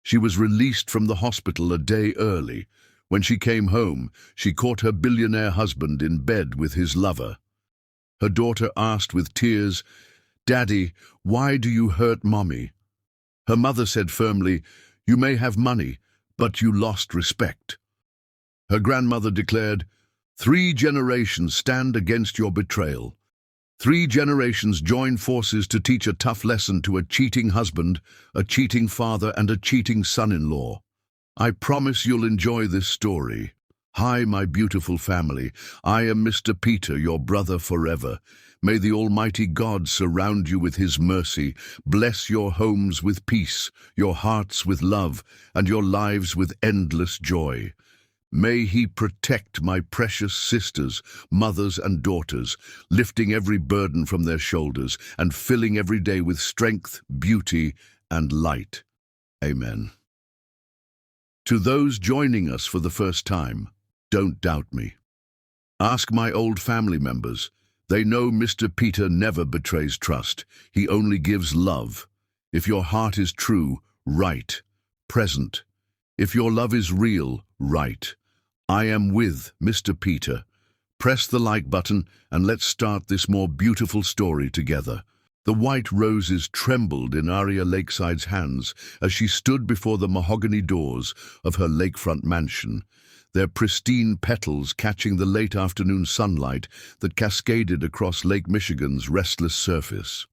She was released from the hospital a day early. When she came home, she caught her billionaire husband in bed with his lover. Her daughter asked with tears, "Daddy, why do you hurt Mommy?" Her mother said firmly, "You may have money, but you lost respect." Her grandmother declared, "3 generations stand against your betrayal. 3 generations join forces to teach a tough lesson to a cheating husband, a cheating father, and a cheating son-in-law. I promise you'll enjoy this story. Hi, my beautiful family. I am Mr. Peter, your brother forever. May the Almighty God surround you with His mercy, bless your homes with peace, your hearts with love, and your lives with endless joy. May He protect my precious sisters, mothers and daughters, lifting every burden from their shoulders and filling every day with strength, beauty, and light. Amen. To those joining us for the first time, don't doubt me. Ask my old family members. They know Mr. Peter never betrays trust. He only gives love. If your heart is true, right, present. If your love is real, right. I am with Mr. Peter. Press the like button and let's start this more beautiful story together. The white roses trembled in Aria Lakeside's hands as she stood before the mahogany doors of her lakefront mansion, their pristine petals catching the late afternoon sunlight that cascaded across Lake Michigan's restless surface.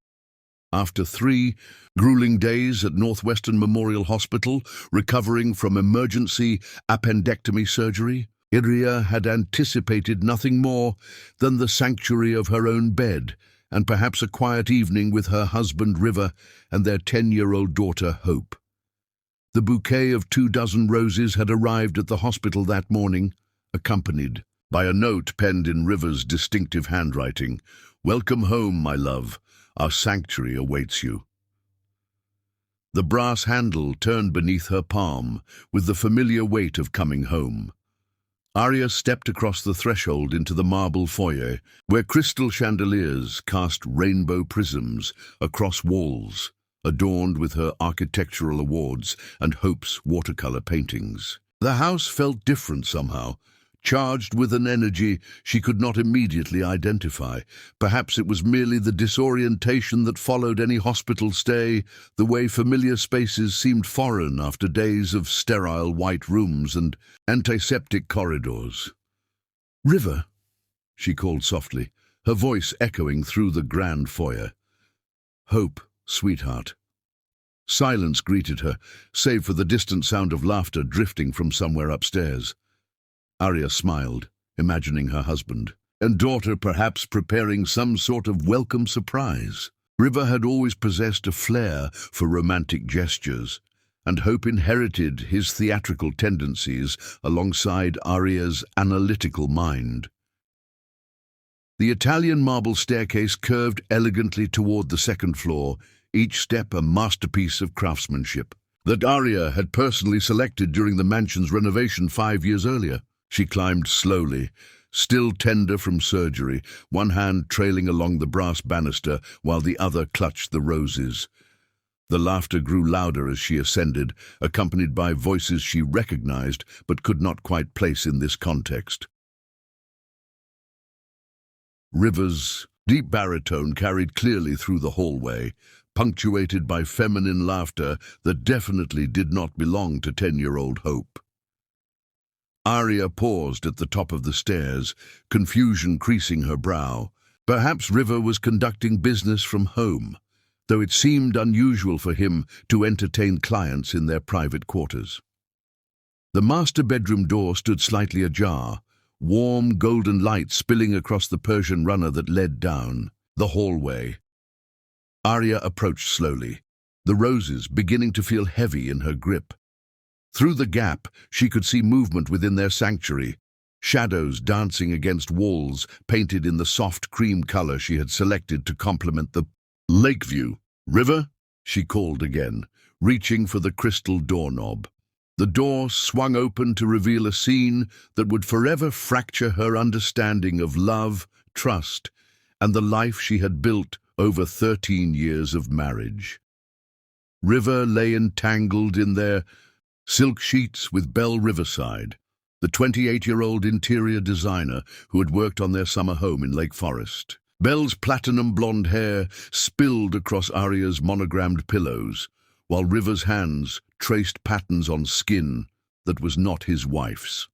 After 3 grueling days at Northwestern Memorial Hospital, recovering from emergency appendectomy surgery, Aria had anticipated nothing more than the sanctuary of her own bed, and perhaps a quiet evening with her husband River and their 10-year-old daughter Hope. The bouquet of 24 roses had arrived at the hospital that morning, accompanied by a note penned in River's distinctive handwriting. "Welcome home, my love. Our sanctuary awaits you." The brass handle turned beneath her palm with the familiar weight of coming home. Aria stepped across the threshold into the marble foyer, where crystal chandeliers cast rainbow prisms across walls, adorned with her architectural awards and Hope's watercolor paintings. The house felt different somehow, charged with an energy she could not immediately identify. Perhaps it was merely the disorientation that followed any hospital stay, the way familiar spaces seemed foreign after days of sterile white rooms and antiseptic corridors. "River," she called softly, her voice echoing through the grand foyer. "Hope, sweetheart." Silence greeted her, save for the distant sound of laughter drifting from somewhere upstairs. Aria smiled, imagining her husband and daughter perhaps preparing some sort of welcome surprise. River had always possessed a flair for romantic gestures, and Hope inherited his theatrical tendencies alongside Aria's analytical mind. The Italian marble staircase curved elegantly toward the 2nd floor, each step a masterpiece of craftsmanship that Aria had personally selected during the mansion's renovation 5 years earlier. She climbed slowly, still tender from surgery, one hand trailing along the brass banister while the other clutched the roses. The laughter grew louder as she ascended, accompanied by voices she recognized but could not quite place in this context. River's deep baritone carried clearly through the hallway, punctuated by feminine laughter that definitely did not belong to 10-year-old Hope. Aria paused at the top of the stairs, confusion creasing her brow. Perhaps River was conducting business from home, though it seemed unusual for him to entertain clients in their private quarters. The master bedroom door stood slightly ajar, warm golden light spilling across the Persian runner that led down the hallway. Aria approached slowly, the roses beginning to feel heavy in her grip. Through the gap, she could see movement within their sanctuary, shadows dancing against walls painted in the soft cream color she had selected to complement the lake view. "River?" she called again, reaching for the crystal doorknob. The door swung open to reveal a scene that would forever fracture her understanding of love, trust, and the life she had built over 13 years of marriage. River lay entangled in their silk sheets with Belle Riverside, the 28-year-old interior designer who had worked on their summer home in Lake Forest. Belle's platinum blonde hair spilled across Arya's monogrammed pillows, while River's hands traced patterns on skin that was not his wife's.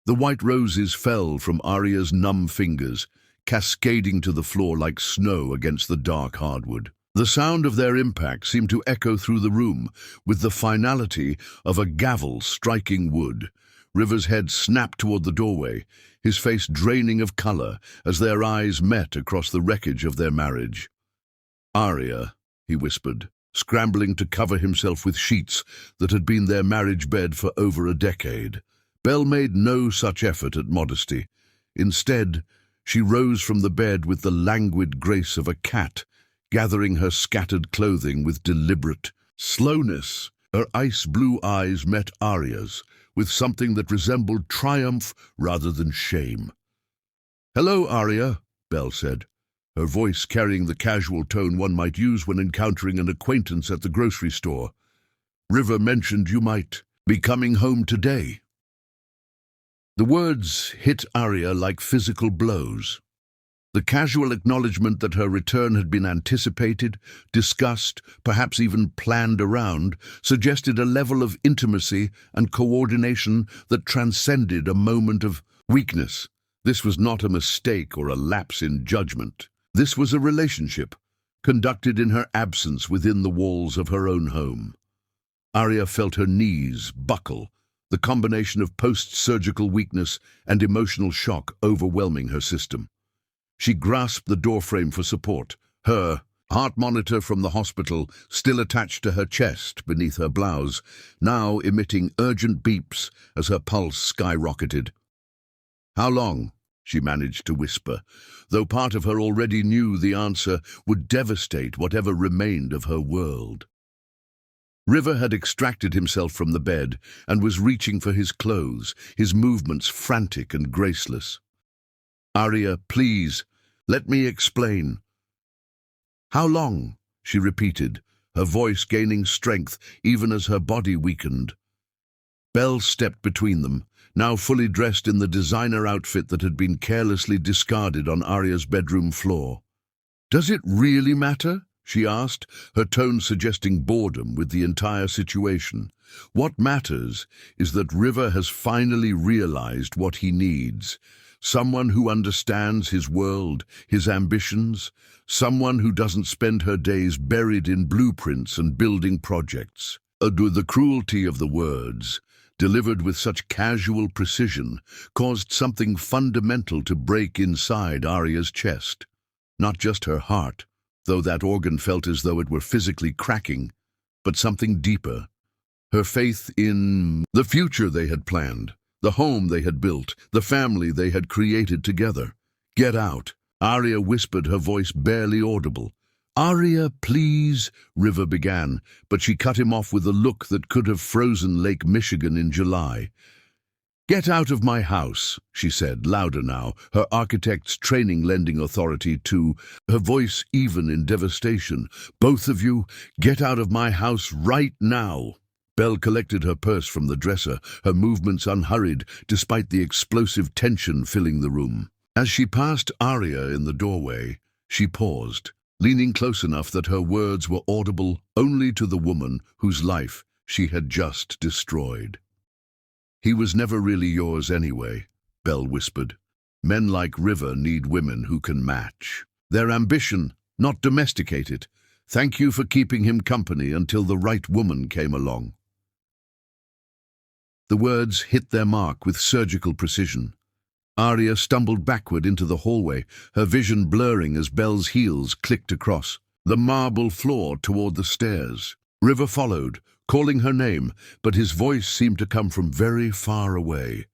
The white roses fell from Arya's numb fingers, cascading to the floor like snow against the dark hardwood. The sound of their impact seemed to echo through the room with the finality of a gavel striking wood. River's head snapped toward the doorway, his face draining of color as their eyes met across the wreckage of their marriage. "Arya," he whispered, scrambling to cover himself with sheets that had been their marriage bed for over a decade. Belle made no such effort at modesty. Instead, she rose from the bed with the languid grace of a cat, gathering her scattered clothing with deliberate slowness. Her ice-blue eyes met Arya's, with something that resembled triumph rather than shame. "Hello, Arya," Belle said, her voice carrying the casual tone one might use when encountering an acquaintance at the grocery store. "River mentioned you might be coming home today." The words hit Arya like physical blows. The casual acknowledgement that her return had been anticipated, discussed, perhaps even planned around, suggested a level of intimacy and coordination that transcended a moment of weakness. This was not a mistake or a lapse in judgment. This was a relationship, conducted in her absence within the walls of her own home. Arya felt her knees buckle, the combination of post-surgical weakness and emotional shock overwhelming her system. She grasped the doorframe for support, her heart monitor from the hospital still attached to her chest beneath her blouse, now emitting urgent beeps as her pulse skyrocketed. "How long?" she managed to whisper, though part of her already knew the answer would devastate whatever remained of her world. River had extracted himself from the bed and was reaching for his clothes, his movements frantic and graceless. "Arya, please, let me explain." "How long?" she repeated, her voice gaining strength even as her body weakened. Belle stepped between them, now fully dressed in the designer outfit that had been carelessly discarded on Arya's bedroom floor. "Does it really matter?" she asked, her tone suggesting boredom with the entire situation. "What matters is that River has finally realized what he needs. Someone who understands his world, his ambitions, someone who doesn't spend her days buried in blueprints and building projects." The cruelty of the words, delivered with such casual precision, caused something fundamental to break inside Arya's chest. Not just her heart, though that organ felt as though it were physically cracking, but something deeper. Her faith in the future they had planned, the home they had built, the family they had created together. "Get out," Arya whispered, her voice barely audible. "Arya, please," River began, but she cut him off with a look that could have frozen Lake Michigan in July. "Get out of my house," she said, louder now, her architect's training lending authority to her voice even in devastation. "Both of you, get out of my house right now." Belle collected her purse from the dresser, her movements unhurried despite the explosive tension filling the room. As she passed Arya in the doorway, she paused, leaning close enough that her words were audible only to the woman whose life she had just destroyed. "He was never really yours anyway," Belle whispered. "Men like River need women who can match their ambition, not domesticate it. Thank you for keeping him company until the right woman came along." The words hit their mark with surgical precision. Arya stumbled backward into the hallway, her vision blurring as Belle's heels clicked across the marble floor toward the stairs. River followed, calling her name, but his voice seemed to come from very far away.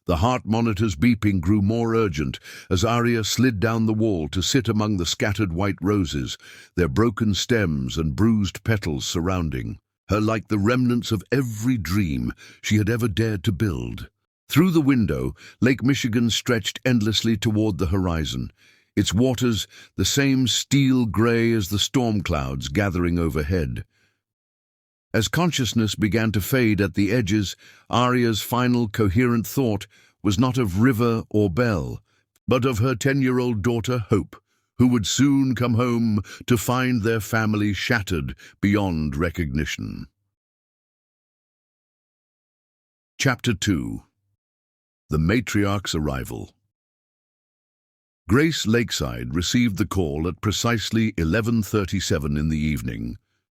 The heart monitor's beeping grew more urgent as Arya slid down the wall to sit among the scattered white roses, their broken stems and bruised petals surrounding her like the remnants of every dream she had ever dared to build. Through the window, Lake Michigan stretched endlessly toward the horizon, its waters the same steel gray as the storm clouds gathering overhead. As consciousness began to fade at the edges, Arya's final coherent thought was not of River or Belle, but of her 10-year-old daughter Hope, who would soon come home to find their family shattered beyond recognition. Chapter 2. The Matriarch's Arrival. Grace Lakeside received the call at precisely 11:37 in the evening.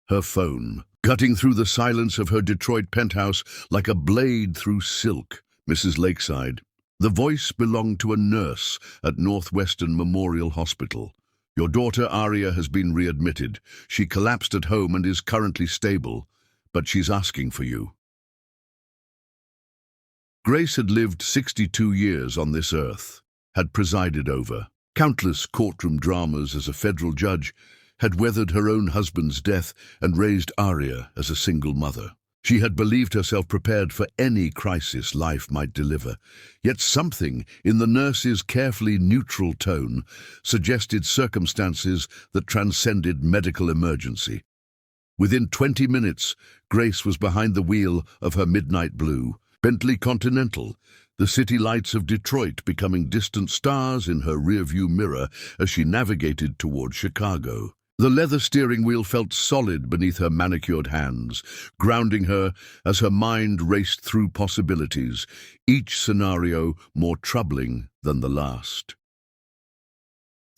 Her phone, cutting through the silence of her Detroit penthouse like a blade through silk. Mrs. Lakeside. The voice belonged to a nurse at Northwestern Memorial Hospital. Your daughter Arya has been readmitted. She collapsed at home and is currently stable, but she's asking for you. Grace had lived 62 years on this earth, had presided over countless courtroom dramas as a federal judge, had weathered her own husband's death and raised Arya as a single mother. She had believed herself prepared for any crisis life might deliver, yet something in the nurse's carefully neutral tone suggested circumstances that transcended medical emergency. Within 20 minutes, Grace was behind the wheel of her midnight blue Bentley Continental, the city lights of Detroit becoming distant stars in her rearview mirror as she navigated toward Chicago. The leather steering wheel felt solid beneath her manicured hands, grounding her as her mind raced through possibilities, each scenario more troubling than the last.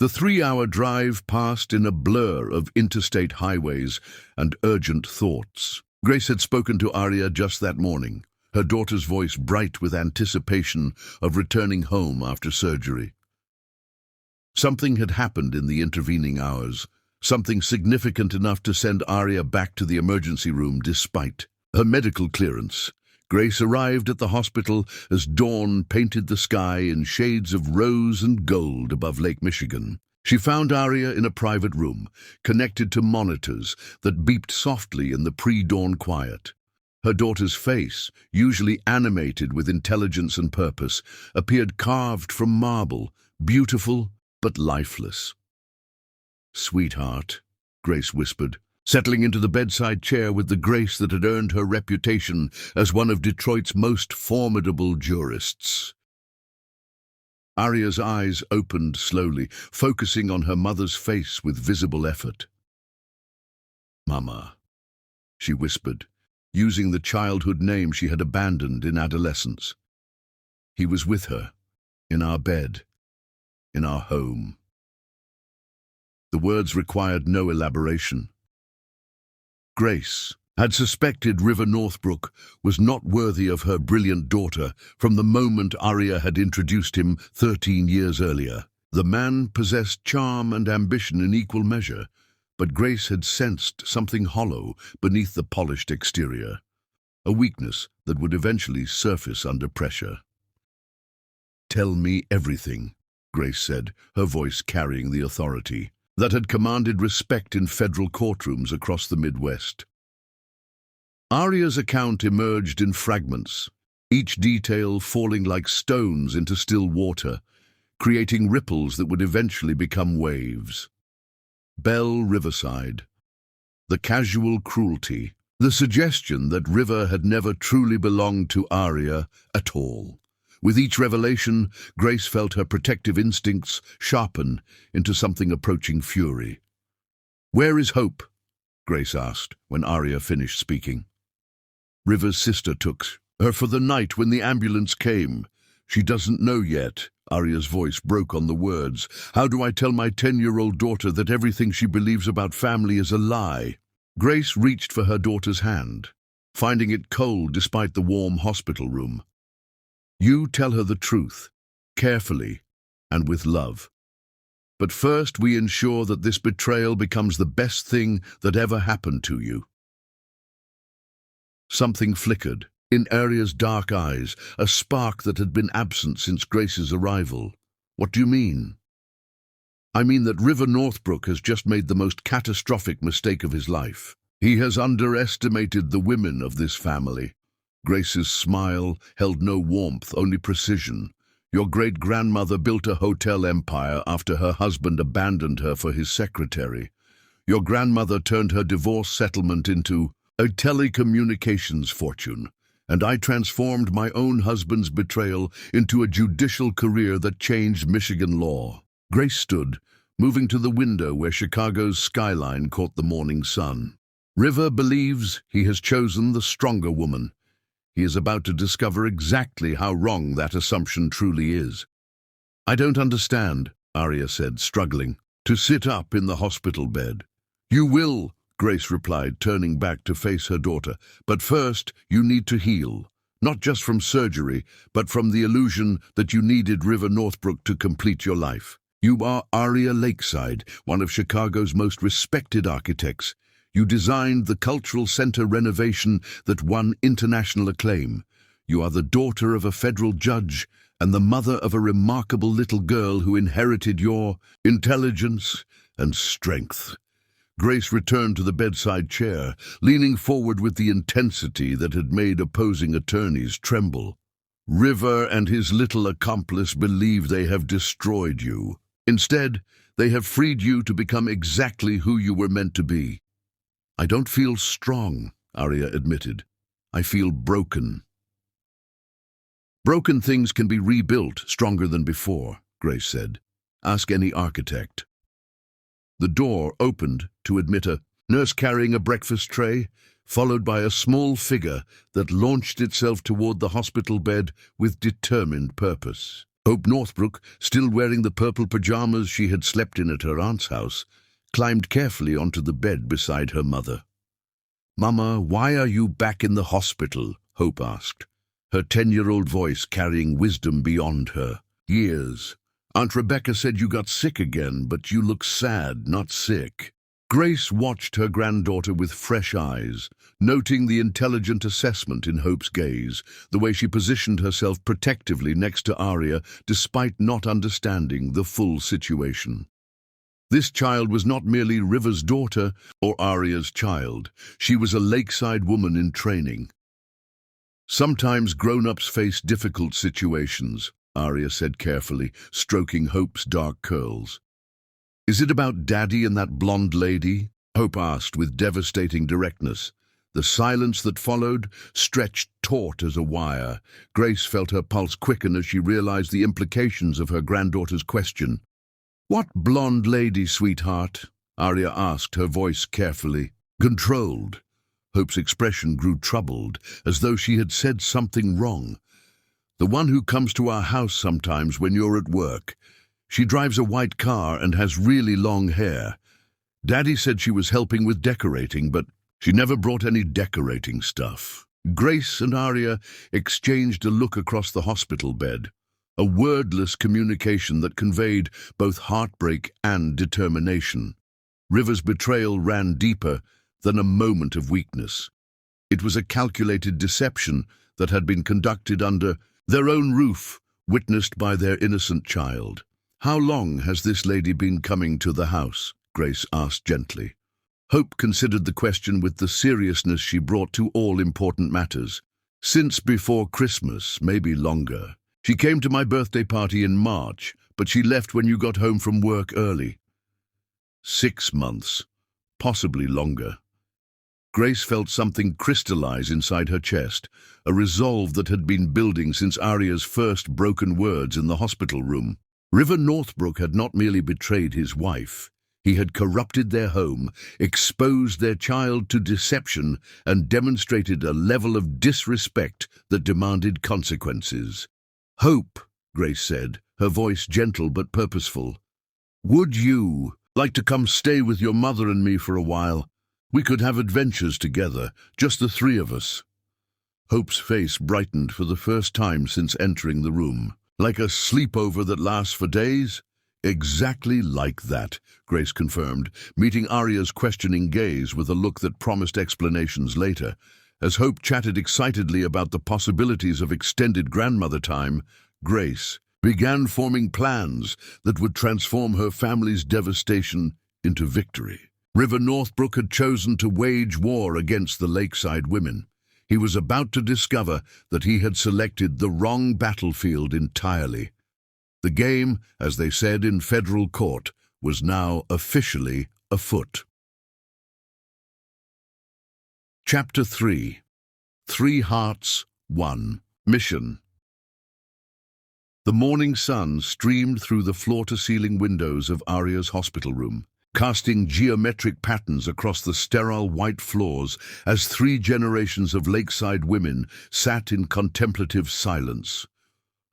The 3-hour drive passed in a blur of interstate highways and urgent thoughts. Grace had spoken to Arya just that morning, her daughter's voice bright with anticipation of returning home after surgery. Something had happened in the intervening hours, something significant enough to send Arya back to the emergency room despite her medical clearance. Grace arrived at the hospital as dawn painted the sky in shades of rose and gold above Lake Michigan. She found Arya in a private room, connected to monitors that beeped softly in the pre-dawn quiet. Her daughter's face, usually animated with intelligence and purpose, appeared carved from marble, beautiful but lifeless. "Sweetheart," Grace whispered, settling into the bedside chair with the grace that had earned her reputation as one of Detroit's most formidable jurists. Arya's eyes opened slowly, focusing on her mother's face with visible effort. "Mama," she whispered, using the childhood name she had abandoned in adolescence. He was with her, in our bed, in our home. The words required no elaboration. Grace had suspected River Northbrook was not worthy of her brilliant daughter from the moment Arya had introduced him 13 years earlier. The man possessed charm and ambition in equal measure, but Grace had sensed something hollow beneath the polished exterior, a weakness that would eventually surface under pressure. "Tell me everything," Grace said, her voice carrying the authority that had commanded respect in federal courtrooms across the Midwest. Arya's account emerged in fragments, each detail falling like stones into still water, creating ripples that would eventually become waves. Belle Riverside. The casual cruelty, the suggestion that River had never truly belonged to Arya at all. With each revelation, Grace felt her protective instincts sharpen into something approaching fury. "Where is Hope?" Grace asked when Arya finished speaking. "River's sister took her for the night when the ambulance came. She doesn't know yet." Arya's voice broke on the words. "How do I tell my 10-year-old daughter that everything she believes about family is a lie?" Grace reached for her daughter's hand, finding it cold despite the warm hospital room. "You tell her the truth, carefully and with love. But first we ensure that this betrayal becomes the best thing that ever happened to you." Something flickered in Arya's dark eyes, a spark that had been absent since Grace's arrival. "What do you mean?" "I mean that River Northbrook has just made the most catastrophic mistake of his life. He has underestimated the women of this family." Grace's smile held no warmth, only precision. "Your great-grandmother built a hotel empire after her husband abandoned her for his secretary. Your grandmother turned her divorce settlement into a telecommunications fortune, and I transformed my own husband's betrayal into a judicial career that changed Michigan law. Grace stood, moving to the window where Chicago's skyline caught the morning sun. River believes he has chosen the stronger woman. He is about to discover exactly how wrong that assumption truly is. "I don't understand," Arya said, struggling to sit up in the hospital bed. "You will," Grace replied, turning back to face her daughter. "But first, you need to heal. Not just from surgery, but from the illusion that you needed River Northbrook to complete your life. You are Arya Lakeside, one of Chicago's most respected architects. You designed the cultural center renovation that won international acclaim. You are the daughter of a federal judge and the mother of a remarkable little girl who inherited your intelligence and strength." Grace returned to the bedside chair, leaning forward with the intensity that had made opposing attorneys tremble. "River and his little accomplice believe they have destroyed you. Instead, they have freed you to become exactly who you were meant to be." "I don't feel strong," Arya admitted. "I feel broken." "Broken things can be rebuilt stronger than before," Grace said. "Ask any architect." The door opened to admit a nurse carrying a breakfast tray, followed by a small figure that launched itself toward the hospital bed with determined purpose. Hope Northbrook, still wearing the purple pajamas she had slept in at her aunt's house, climbed carefully onto the bed beside her mother. "Mama, why are you back in the hospital?" Hope asked, her 10-year-old voice carrying wisdom beyond her years. "Aunt Rebecca said you got sick again, but you look sad, not sick." Grace watched her granddaughter with fresh eyes, noting the intelligent assessment in Hope's gaze, the way she positioned herself protectively next to Arya despite not understanding the full situation. This child was not merely River's daughter or Arya's child. She was a lakeside woman in training. "Sometimes grown-ups face difficult situations," Arya said carefully, stroking Hope's dark curls. "Is it about Daddy and that blonde lady?" Hope asked with devastating directness. The silence that followed stretched taut as a wire. Grace felt her pulse quicken as she realized the implications of her granddaughter's question. "What blonde lady, sweetheart?" Arya asked, her voice carefully controlled. Hope's expression grew troubled, as though she had said something wrong. "The one who comes to our house sometimes when you're at work. She drives a white car and has really long hair. Daddy said she was helping with decorating, but she never brought any decorating stuff." Grace and Arya exchanged a look across the hospital bed, a wordless communication that conveyed both heartbreak and determination. River's betrayal ran deeper than a moment of weakness. It was a calculated deception that had been conducted under their own roof, witnessed by their innocent child. "How long has this lady been coming to the house?" Grace asked gently. Hope considered the question with the seriousness she brought to all important matters. "Since before Christmas, maybe longer. She came to my birthday party in March, but she left when you got home from work early." 6 months, possibly longer. Grace felt something crystallize inside her chest, a resolve that had been building since Arya's first broken words in the hospital room. River Northbrook had not merely betrayed his wife. He had corrupted their home, exposed their child to deception, and demonstrated a level of disrespect that demanded consequences. "Hope," Grace said, her voice gentle but purposeful, "would you like to come stay with your mother and me for a while? We could have adventures together, just the three of us." Hope's face brightened for the first time since entering the room. "Like a sleepover that lasts for days?" "Exactly like that," Grace confirmed, meeting Arya's questioning gaze with a look that promised explanations later. As Hope chatted excitedly about the possibilities of extended grandmother time, Grace began forming plans that would transform her family's devastation into victory. River Northbrook had chosen to wage war against the lakeside women. He was about to discover that he had selected the wrong battlefield entirely. The game, as they said in federal court, was now officially afoot. Chapter 3. 3 Hearts, 1. Mission. The morning sun streamed through the floor-to-ceiling windows of Arya's hospital room, casting geometric patterns across the sterile white floors as 3 generations of lakeside women sat in contemplative silence.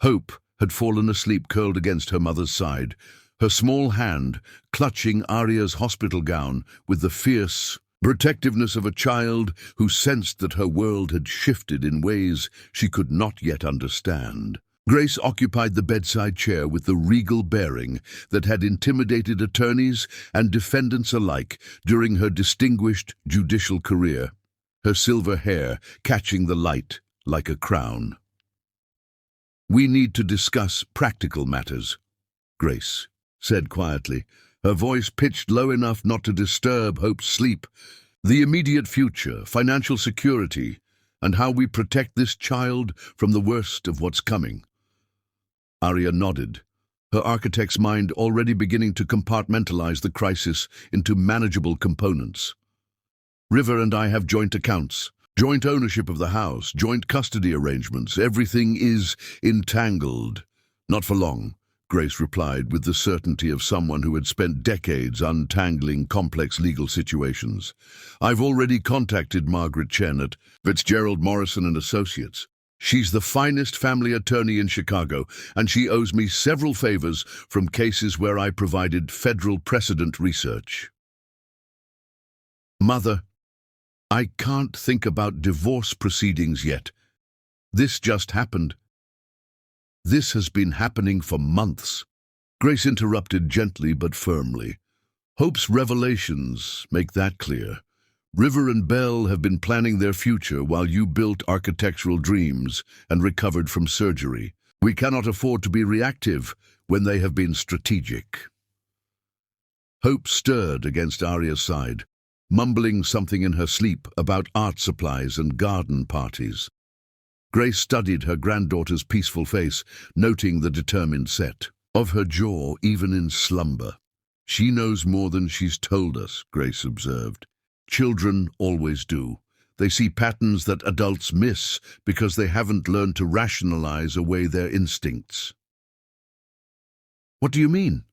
Hope had fallen asleep curled against her mother's side, her small hand clutching Arya's hospital gown with the fierce protectiveness of a child who sensed that her world had shifted in ways she could not yet understand. Grace occupied the bedside chair with the regal bearing that had intimidated attorneys and defendants alike during her distinguished judicial career, her silver hair catching the light like a crown. "We need to discuss practical matters," Grace said quietly, her voice pitched low enough not to disturb Hope's sleep. "The immediate future, financial security, and how we protect this child from the worst of what's coming." Arya nodded, her architect's mind already beginning to compartmentalize the crisis into manageable components. "River and I have joint accounts, joint ownership of the house, joint custody arrangements. Everything is entangled." "Not for long," Grace replied with the certainty of someone who had spent decades untangling complex legal situations. "I've already contacted Margaret Chen at Fitzgerald Morrison and Associates. She's the finest family attorney in Chicago, and she owes me several favors from cases where I provided federal precedent research." "Mother, I can't think about divorce proceedings yet. This just happened. This has been happening for months." Grace interrupted gently but firmly. "Hope's revelations make that clear. River and Belle have been planning their future while you built architectural dreams and recovered from surgery. We cannot afford to be reactive when they have been strategic." Hope stirred against Arya's side, mumbling something in her sleep about art supplies and garden parties. Grace studied her granddaughter's peaceful face, noting the determined set of her jaw even in slumber. "She knows more than she's told us," Grace observed. "Children always do. They see patterns that adults miss because they haven't learned to rationalize away their instincts." "What do you mean?"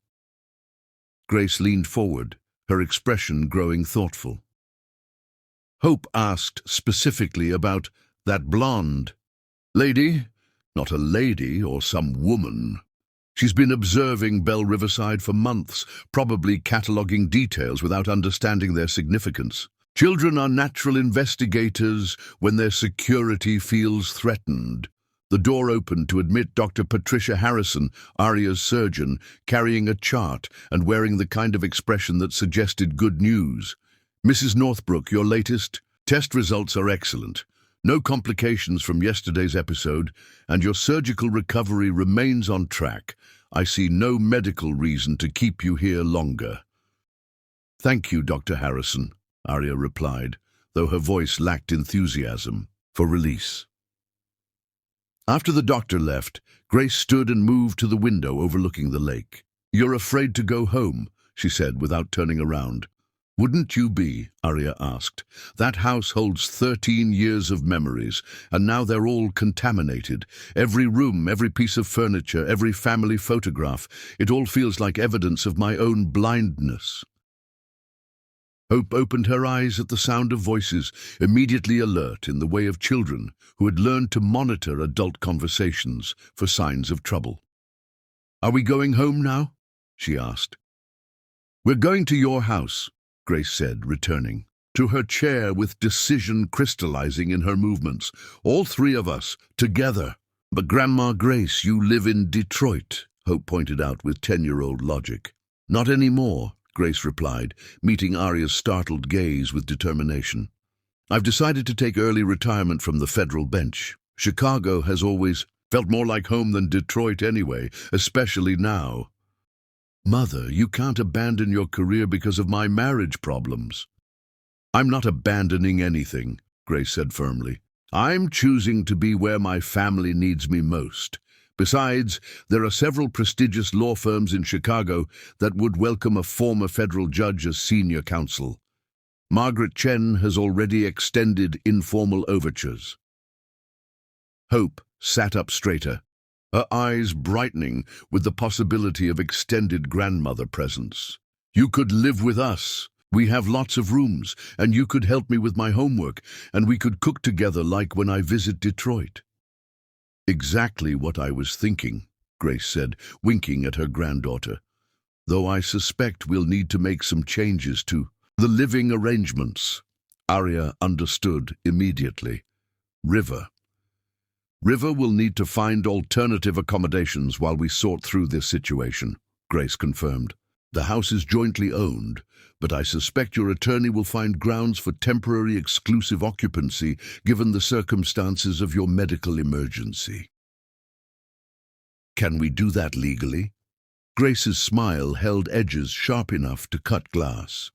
Grace leaned forward, her expression growing thoughtful. "Hope asked specifically about that blonde lady, not a lady or some woman. She's been observing Belle Riverside for months, probably cataloging details without understanding their significance. Children are natural investigators when their security feels threatened." The door opened to admit Dr. Patricia Harrison, Arya's surgeon, carrying a chart and wearing the kind of expression that suggested good news. "Mrs. Northbrook, your latest test results are excellent. No complications from yesterday's episode, and your surgical recovery remains on track. I see no medical reason to keep you here longer." "Thank you, Dr. Harrison," Arya replied, though her voice lacked enthusiasm for release. After the doctor left, Grace stood and moved to the window overlooking the lake. "You're afraid to go home," she said without turning around. "Wouldn't you be?" Arya asked. "That house holds 13 years of memories, and now they're all contaminated. Every room, every piece of furniture, every family photograph, it all feels like evidence of my own blindness." Hope opened her eyes at the sound of voices, immediately alert in the way of children who had learned to monitor adult conversations for signs of trouble. "Are we going home now?" she asked. "We're going to your house," Grace said, returning to her chair with decision crystallizing in her movements. "All 3 of us, together." "But Grandma Grace, you live in Detroit," Hope pointed out with 10-year-old logic. "Not anymore," Grace replied, meeting Arya's startled gaze with determination. "I've decided to take early retirement from the federal bench. Chicago has always felt more like home than Detroit anyway, especially now." "Mother, you can't abandon your career because of my marriage problems." "I'm not abandoning anything," Grace said firmly. "I'm choosing to be where my family needs me most. Besides, there are several prestigious law firms in Chicago that would welcome a former federal judge as senior counsel. Margaret Chen has already extended informal overtures. Hope sat up straighter, her eyes brightening with the possibility of extended grandmother presence. You could live with us. We have lots of rooms, and you could help me with my homework, and we could cook together like when I visit Detroit. Exactly what I was thinking, Grace said, winking at her granddaughter. Though I suspect we'll need to make some changes to the living arrangements. Arya understood immediately. River will need to find alternative accommodations while we sort through this situation, Grace confirmed. The house is jointly owned, but I suspect your attorney will find grounds for temporary exclusive occupancy given the circumstances of your medical emergency. Can we do that legally? Grace's smile held edges sharp enough to cut glass.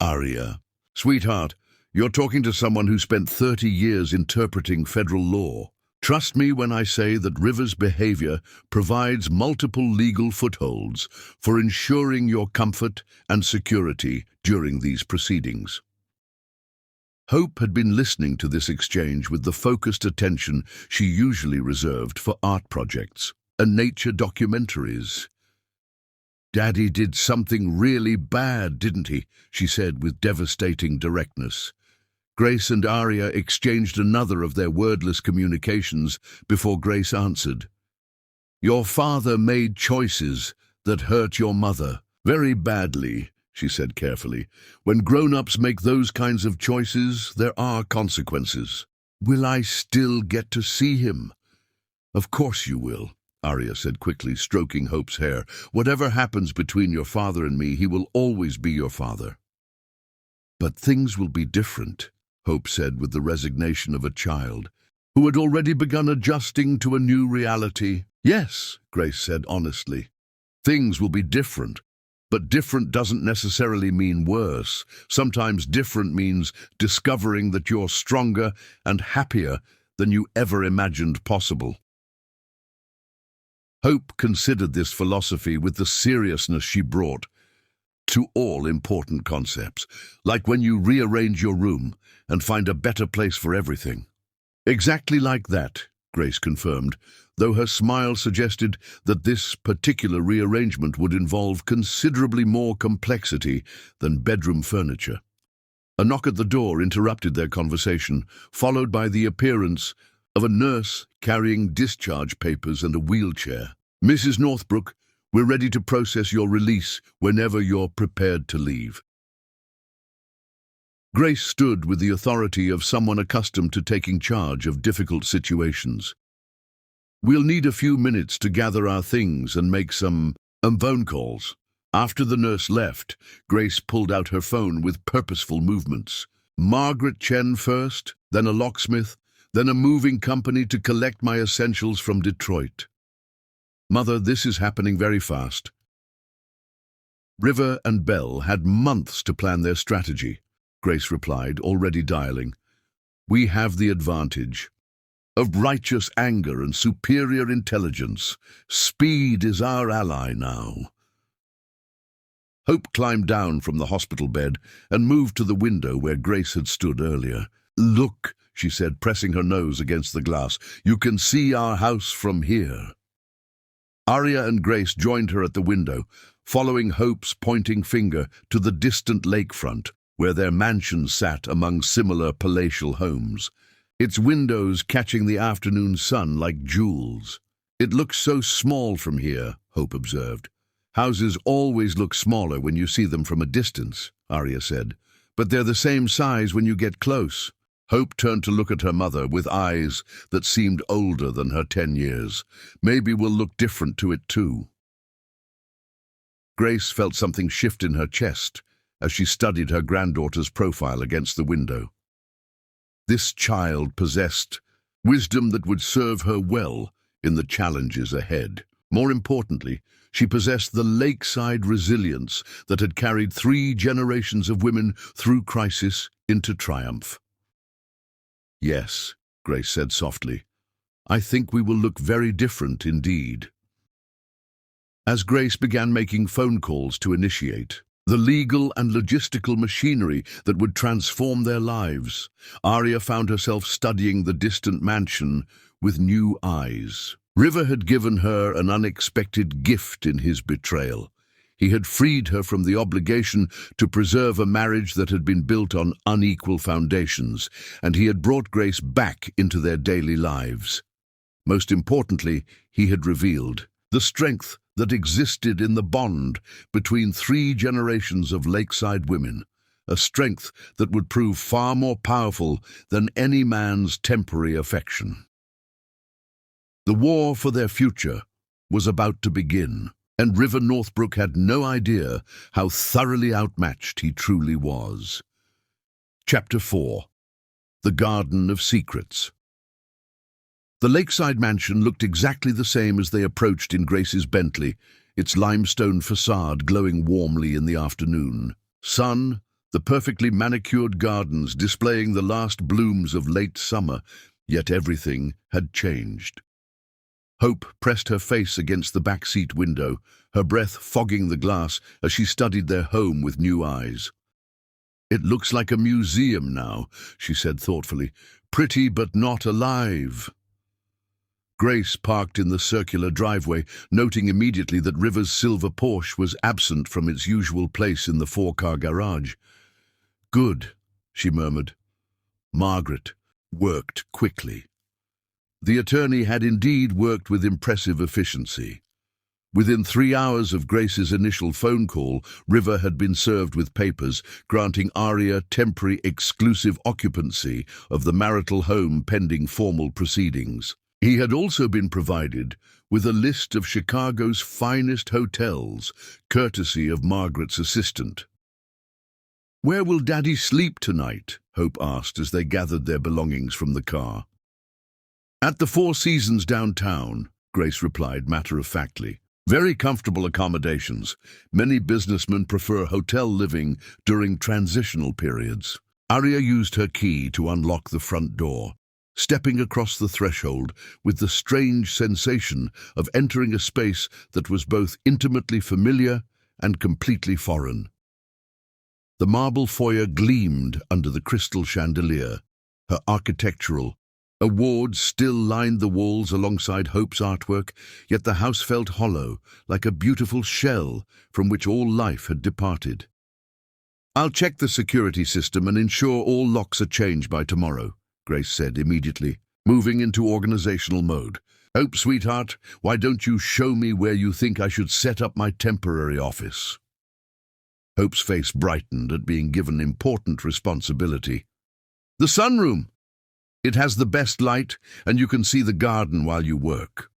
Arya, sweetheart, you're talking to someone who spent 30 years interpreting federal law. Trust me when I say that River's behavior provides multiple legal footholds for ensuring your comfort and security during these proceedings. Hope had been listening to this exchange with the focused attention she usually reserved for art projects and nature documentaries. Daddy did something really bad, didn't he? She said with devastating directness. Grace and Arya exchanged another of their wordless communications before Grace answered. Your father made choices that hurt your mother very badly, she said carefully. When grown-ups make those kinds of choices, there are consequences. Will I still get to see him? Of course you will, Arya said quickly, stroking Hope's hair. Whatever happens between your father and me, he will always be your father. But things will be different, Hope said with the resignation of a child who had already begun adjusting to a new reality. Yes, Grace said honestly. Things will be different, but different doesn't necessarily mean worse. Sometimes different means discovering that you're stronger and happier than you ever imagined possible. Hope considered this philosophy with the seriousness she brought to all important concepts, like when you rearrange your room and find a better place for everything. Exactly like that, Grace confirmed, though her smile suggested that this particular rearrangement would involve considerably more complexity than bedroom furniture. A knock at the door interrupted their conversation, followed by the appearance of a nurse carrying discharge papers and a wheelchair. Mrs. Northbrook, we're ready to process your release whenever you're prepared to leave. Grace stood with the authority of someone accustomed to taking charge of difficult situations. We'll need a few minutes to gather our things and make some phone calls. After the nurse left, Grace pulled out her phone with purposeful movements. Margaret Chen first, then a locksmith, then a moving company to collect my essentials from Detroit. Mother, this is happening very fast. River and Belle had months to plan their strategy, Grace replied, already dialing. We have the advantage of righteous anger and superior intelligence. Speed is our ally now. Hope climbed down from the hospital bed and moved to the window where Grace had stood earlier. Look, she said, pressing her nose against the glass. You can see our house from here. Arya and Grace joined her at the window, following Hope's pointing finger to the distant lakefront, where their mansion sat among similar palatial homes, its windows catching the afternoon sun like jewels. It looks so small from here, Hope observed. Houses always look smaller when you see them from a distance, Arya said, but they're the same size when you get close. Hope turned to look at her mother with eyes that seemed older than her 10 years. Maybe we'll look different to it too. Grace felt something shift in her chest as she studied her granddaughter's profile against the window. This child possessed wisdom that would serve her well in the challenges ahead. More importantly, she possessed the lakeside resilience that had carried 3 generations of women through crisis into triumph. Yes, Grace said softly. I think we will look very different indeed. As Grace began making phone calls to initiate the legal and logistical machinery that would transform their lives. Arya found herself studying the distant mansion with new eyes. River had given her an unexpected gift in his betrayal. He had freed her from the obligation to preserve a marriage that had been built on unequal foundations, and he had brought Grace back into their daily lives. Most importantly, he had revealed the strength that existed in the bond between 3 generations of lakeside women, a strength that would prove far more powerful than any man's temporary affection. The war for their future was about to begin, and River Northbrook had no idea how thoroughly outmatched he truly was. Chapter 4. The Garden of Secrets. The lakeside mansion looked exactly the same as they approached in Grace's Bentley, its limestone facade glowing warmly in the afternoon. Sun, the perfectly manicured gardens displaying the last blooms of late summer, yet everything had changed. Hope pressed her face against the back-seat window, her breath fogging the glass as she studied their home with new eyes. "It looks like a museum now," she said thoughtfully. "Pretty but not alive." Grace parked in the circular driveway, noting immediately that River's silver Porsche was absent from its usual place in the 4-car garage. "Good," she murmured. Margaret worked quickly. The attorney had indeed worked with impressive efficiency. Within 3 hours of Grace's initial phone call, River had been served with papers granting Arya temporary exclusive occupancy of the marital home pending formal proceedings. He had also been provided with a list of Chicago's finest hotels, courtesy of Margaret's assistant. "Where will Daddy sleep tonight?" Hope asked as they gathered their belongings from the car. "At the Four Seasons downtown," Grace replied matter-of-factly. "Very comfortable accommodations. Many businessmen prefer hotel living during transitional periods." Arya used her key to unlock the front door, stepping across the threshold with the strange sensation of entering a space that was both intimately familiar and completely foreign. The marble foyer gleamed under the crystal chandelier, her architectural awards still lined the walls alongside Hope's artwork, yet the house felt hollow, like a beautiful shell from which all life had departed. "I'll check the security system and ensure all locks are changed by tomorrow," Grace said immediately, moving into organizational mode. "Hope, sweetheart, why don't you show me where you think I should set up my temporary office?" Hope's face brightened at being given important responsibility. "The sunroom. It has the best light, and you can see the garden while you work."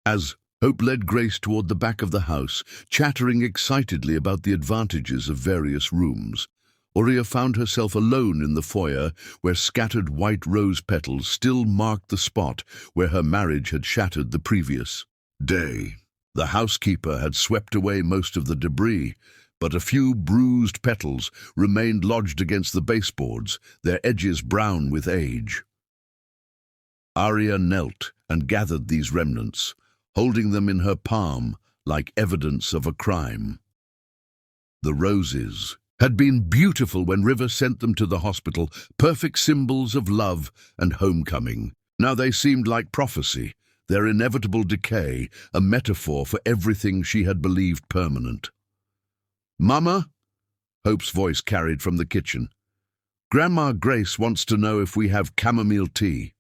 As Hope led Grace toward the back of the house, chattering excitedly about the advantages of various rooms, Arya found herself alone in the foyer where scattered white rose petals still marked the spot where her marriage had shattered the previous day. The housekeeper had swept away most of the debris, but a few bruised petals remained lodged against the baseboards, their edges brown with age. Arya knelt and gathered these remnants, holding them in her palm like evidence of a crime. The roses had been beautiful when River sent them to the hospital, perfect symbols of love and homecoming. Now they seemed like prophecy, their inevitable decay, a metaphor for everything she had believed permanent. "Mama?" Hope's voice carried from the kitchen. "Grandma Grace wants to know if we have chamomile tea."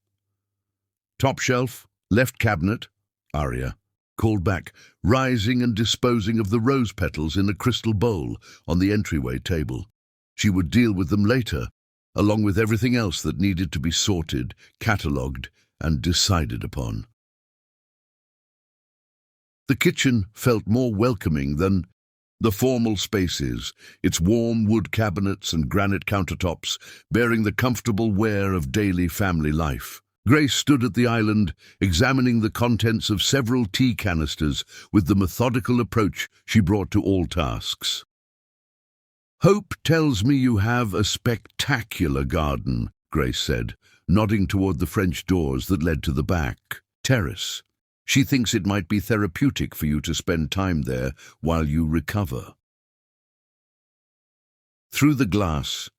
"Top shelf, left cabinet," Arya called back, rising and disposing of the rose petals in a crystal bowl on the entryway table. She would deal with them later, along with everything else that needed to be sorted, catalogued, and decided upon. The kitchen felt more welcoming than the formal spaces, its warm wood cabinets and granite countertops bearing the comfortable wear of daily family life. Grace stood at the island, examining the contents of several tea canisters with the methodical approach she brought to all tasks. "Hope tells me you have a spectacular garden," Grace said, nodding toward the French doors that led to the back terrace. She thinks it might be therapeutic for you to spend time there while you recover. Through the glass,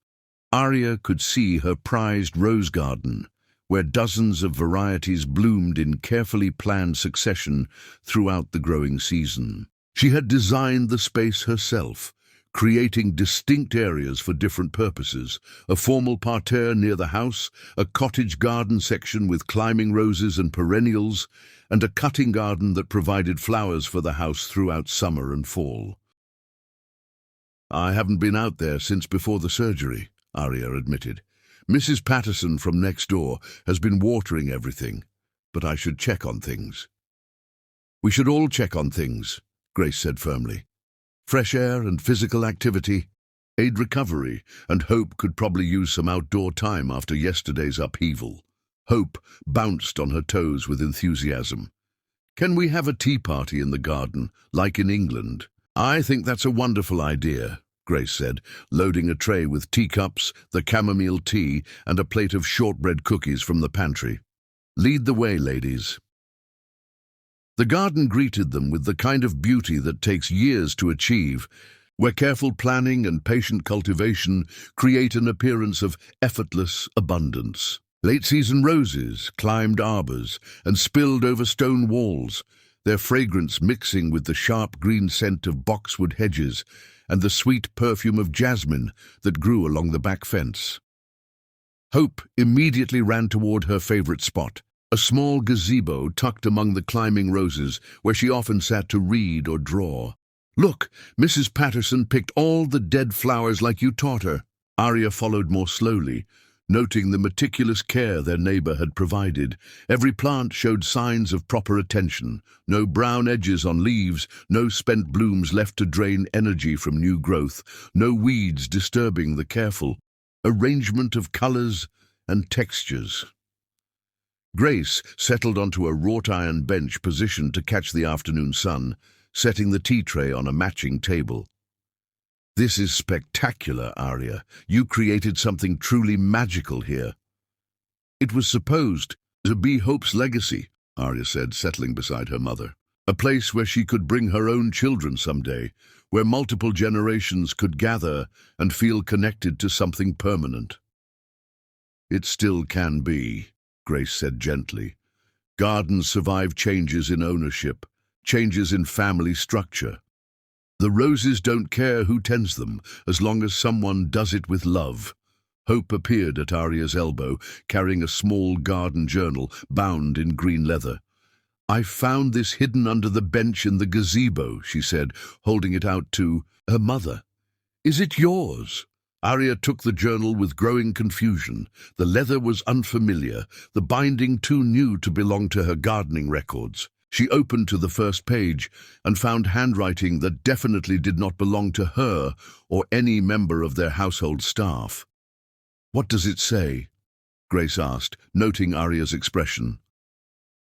Arya could see her prized rose garden, where dozens of varieties bloomed in carefully planned succession throughout the growing season. She had designed the space herself, creating distinct areas for different purposes: a formal parterre near the house, a cottage garden section with climbing roses and perennials, and a cutting garden that provided flowers for the house throughout summer and fall. "I haven't been out there since before the surgery," Arya admitted. "Mrs. Patterson from next door has been watering everything, but I should check on things." "We should all check on things," Grace said firmly. "Fresh air and physical activity aid recovery, and Hope could probably use some outdoor time after yesterday's upheaval." Hope bounced on her toes with enthusiasm. "Can we have a tea party in the garden, like in England?" "I think that's a wonderful idea," Grace said, loading a tray with teacups, the chamomile tea, and a plate of shortbread cookies from the pantry. "Lead the way, ladies." The garden greeted them with the kind of beauty that takes years to achieve, where careful planning and patient cultivation create an appearance of effortless abundance. Late-season roses climbed arbors and spilled over stone walls, their fragrance mixing with the sharp green scent of boxwood hedges and the sweet perfume of jasmine that grew along the back fence. Hope immediately ran toward her favorite spot, a small gazebo tucked among the climbing roses where she often sat to read or draw. "Look, Mrs. Patterson picked all the dead flowers like you taught her." Arya followed more slowly, noting the meticulous care their neighbor had provided. Every plant showed signs of proper attention: no brown edges on leaves, no spent blooms left to drain energy from new growth, no weeds disturbing the careful arrangement of colors and textures. Grace settled onto a wrought-iron bench positioned to catch the afternoon sun, setting the tea tray on a matching table. "This is spectacular, Arya. You created something truly magical here." "It was supposed to be Hope's legacy," Arya said, settling beside her mother. "A place where she could bring her own children someday, where multiple generations could gather and feel connected to something permanent." "It still can be," Grace said gently. "Gardens survive changes in ownership, changes in family structure. The roses don't care who tends them, as long as someone does it with love." Hope appeared at Arya's elbow, carrying a small garden journal bound in green leather. "I found this hidden under the bench in the gazebo," she said, holding it out to her mother. "Is it yours?" Arya took the journal with growing confusion. The leather was unfamiliar, the binding too new to belong to her gardening records. She opened to the first page and found handwriting that definitely did not belong to her or any member of their household staff. "What does it say?" Grace asked, noting Arya's expression.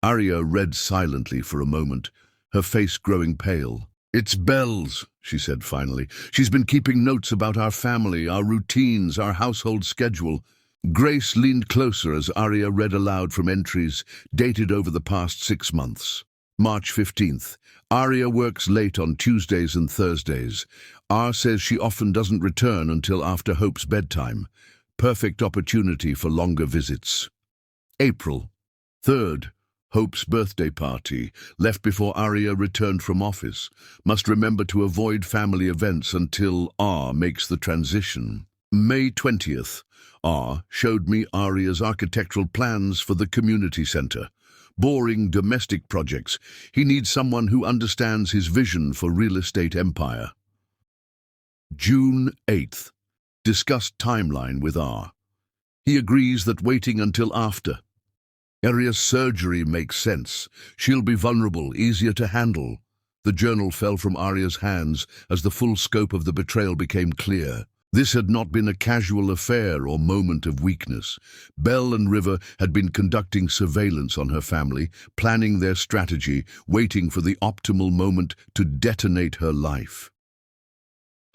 Arya read silently for a moment, her face growing pale. "It's Belle's," she said finally. "She's been keeping notes about our family, our routines, our household schedule." Grace leaned closer as Arya read aloud from entries dated over the past 6 months. March 15th. Arya works late on Tuesdays and Thursdays. R says she often doesn't return until after Hope's bedtime. Perfect opportunity for longer visits. April 3rd. Hope's birthday party, left before Arya returned from office. Must remember to avoid family events until R makes the transition. May 20th. R showed me Arya's architectural plans for the community center. Boring domestic projects. He needs someone who understands his vision for real estate empire. June 8th. Discussed timeline with R. He agrees that waiting until after Arya's surgery makes sense. She'll be vulnerable, easier to handle. The journal fell from Arya's hands as the full scope of the betrayal became clear. This had not been a casual affair or moment of weakness. Belle and River had been conducting surveillance on her family, planning their strategy, waiting for the optimal moment to detonate her life.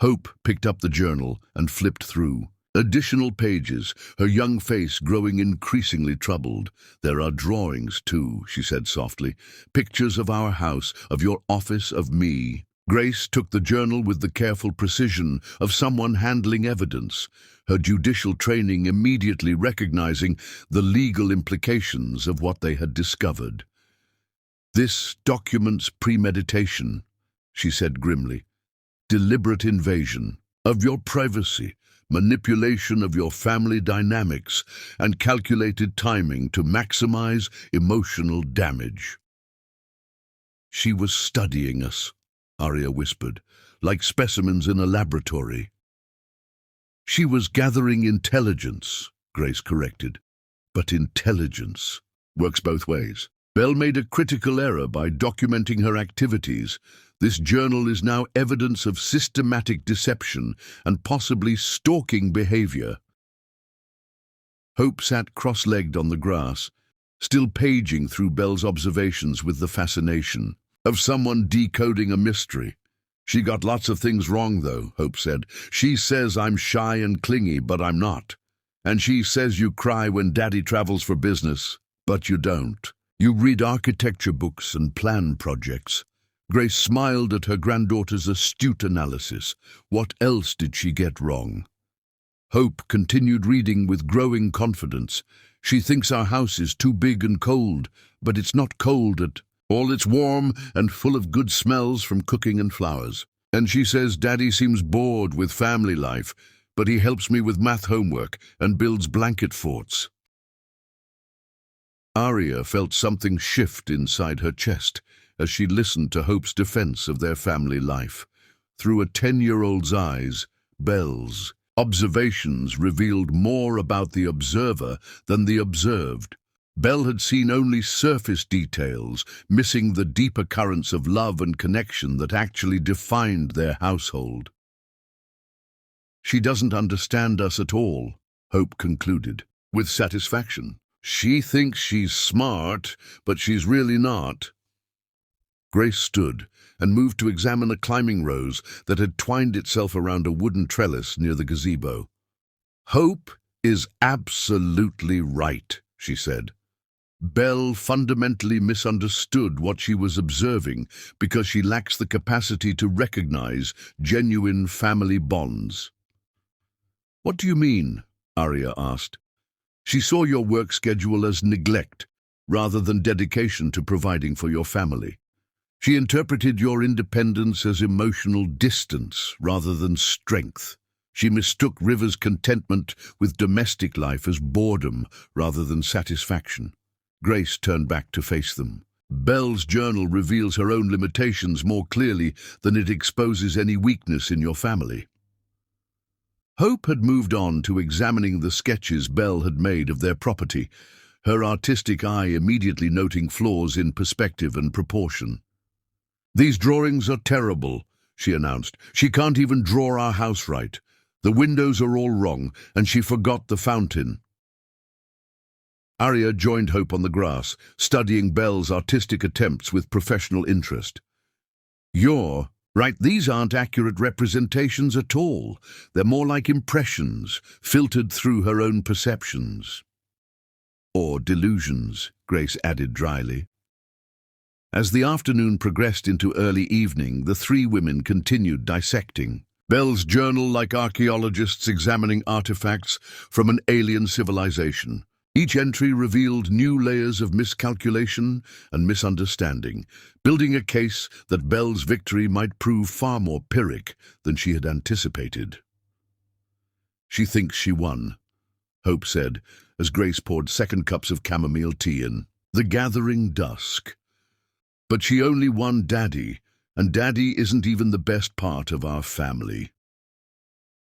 Hope picked up the journal and flipped through. Additional pages, her young face growing increasingly troubled. There are drawings, too, she said softly. Pictures of our house, of your office, of me. Grace took the journal with the careful precision of someone handling evidence, her judicial training immediately recognizing the legal implications of what they had discovered. This documents premeditation, she said grimly. Deliberate invasion of your privacy, manipulation of your family dynamics, and calculated timing to maximize emotional damage. She was studying us, Arya whispered, like specimens in a laboratory. She was gathering intelligence, Grace corrected. But intelligence works both ways. Belle made a critical error by documenting her activities. This journal is now evidence of systematic deception and possibly stalking behavior. Hope sat cross-legged on the grass, still paging through Belle's observations with the fascination of someone decoding a mystery. She got lots of things wrong, though, Hope said. She says I'm shy and clingy, but I'm not. And she says you cry when Daddy travels for business, but you don't. You read architecture books and plan projects. Grace smiled at her granddaughter's astute analysis. What else did she get wrong? Hope continued reading with growing confidence. She thinks our house is too big and cold, but it's not cold at all. It's warm and full of good smells from cooking and flowers. And she says Daddy seems bored with family life, but he helps me with math homework and builds blanket forts. Arya felt something shift inside her chest as she listened to Hope's defense of their family life. Through a 10-year-old's eyes, Belle's observations revealed more about the observer than the observed. Belle had seen only surface details, missing the deeper currents of love and connection that actually defined their household. She doesn't understand us at all, Hope concluded, with satisfaction. She thinks she's smart, but she's really not. Grace stood and moved to examine a climbing rose that had twined itself around a wooden trellis near the gazebo. Hope is absolutely right, she said. Belle fundamentally misunderstood what she was observing because she lacks the capacity to recognize genuine family bonds. What do you mean? Arya asked. She saw your work schedule as neglect, rather than dedication to providing for your family. She interpreted your independence as emotional distance, rather than strength. She mistook River's contentment with domestic life as boredom, rather than satisfaction. Grace turned back to face them. Belle's journal reveals her own limitations more clearly than it exposes any weakness in your family. Hope had moved on to examining the sketches Belle had made of their property, her artistic eye immediately noting flaws in perspective and proportion. "These drawings are terrible," she announced. "She can't even draw our house right. The windows are all wrong, and she forgot the fountain." Arya joined Hope on the grass, studying Belle's artistic attempts with professional interest. "You're right, these aren't accurate representations at all. They're more like impressions, filtered through her own perceptions." "Or delusions," Grace added dryly. As the afternoon progressed into early evening, the three women continued dissecting. Belle's journal like archaeologists examining artifacts from an alien civilization. Each entry revealed new layers of miscalculation and misunderstanding, building a case that Belle's victory might prove far more Pyrrhic than she had anticipated. "She thinks she won," Hope said, as Grace poured second cups of chamomile tea in. "The gathering dusk. But she only won Daddy, and Daddy isn't even the best part of our family."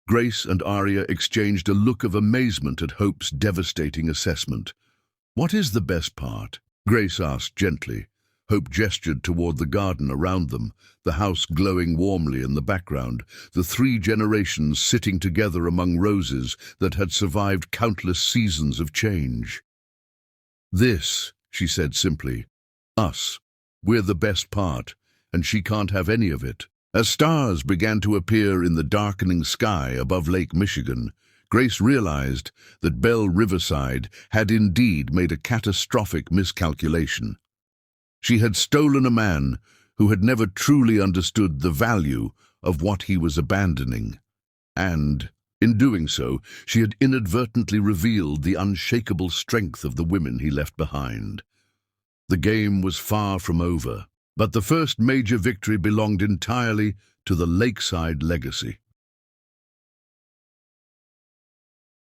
Grace and Arya exchanged a look of amazement at Hope's devastating assessment. "What is the best part?" Grace asked gently. Hope gestured toward the garden around them, the house glowing warmly in the background, the 3 generations sitting together among roses that had survived countless seasons of change. "This," she said simply, "us. We're the best part, and she can't have any of it." As stars began to appear in the darkening sky above Lake Michigan, Grace realized that Belle Riverside had indeed made a catastrophic miscalculation. She had stolen a man who had never truly understood the value of what he was abandoning. And, in doing so, she had inadvertently revealed the unshakable strength of the women he left behind. The game was far from over, but the first major victory belonged entirely to the Lakeside legacy.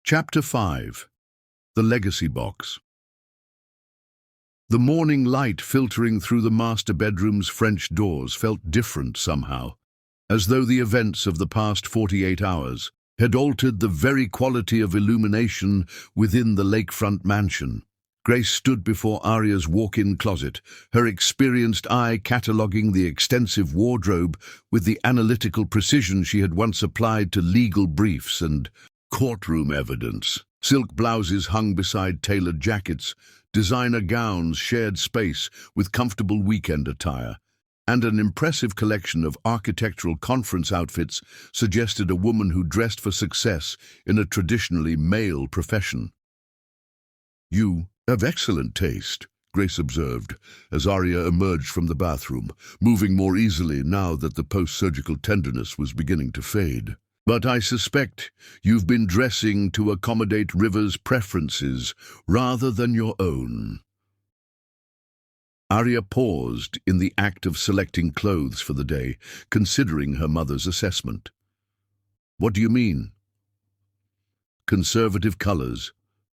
Chapter 5. The Legacy Box. The morning light filtering through the master bedroom's French doors felt different somehow, as though the events of the past 48 hours had altered the very quality of illumination within the lakefront mansion. Grace stood before Aria's walk-in closet, her experienced eye cataloguing the extensive wardrobe with the analytical precision she had once applied to legal briefs and courtroom evidence. Silk blouses hung beside tailored jackets, designer gowns shared space with comfortable weekend attire, and an impressive collection of architectural conference outfits suggested a woman who dressed for success in a traditionally male profession. "You have excellent taste," Grace observed, as Aria emerged from the bathroom, moving more easily now that the post-surgical tenderness was beginning to fade. "But I suspect you've been dressing to accommodate River's preferences rather than your own." Aria paused in the act of selecting clothes for the day, considering her mother's assessment. "What do you mean?" "Conservative colors,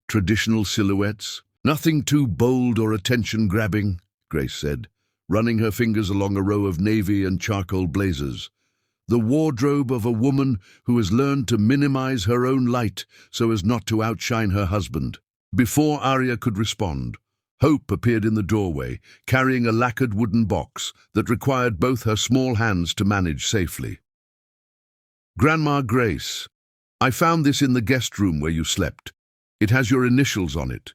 traditional silhouettes. Nothing too bold or attention-grabbing," Grace said, running her fingers along a row of navy and charcoal blazers. "The wardrobe of a woman who has learned to minimize her own light so as not to outshine her husband." Before Aria could respond, Hope appeared in the doorway, carrying a lacquered wooden box that required both her small hands to manage safely. "Grandma Grace, I found this in the guest room where you slept. It has your initials on it."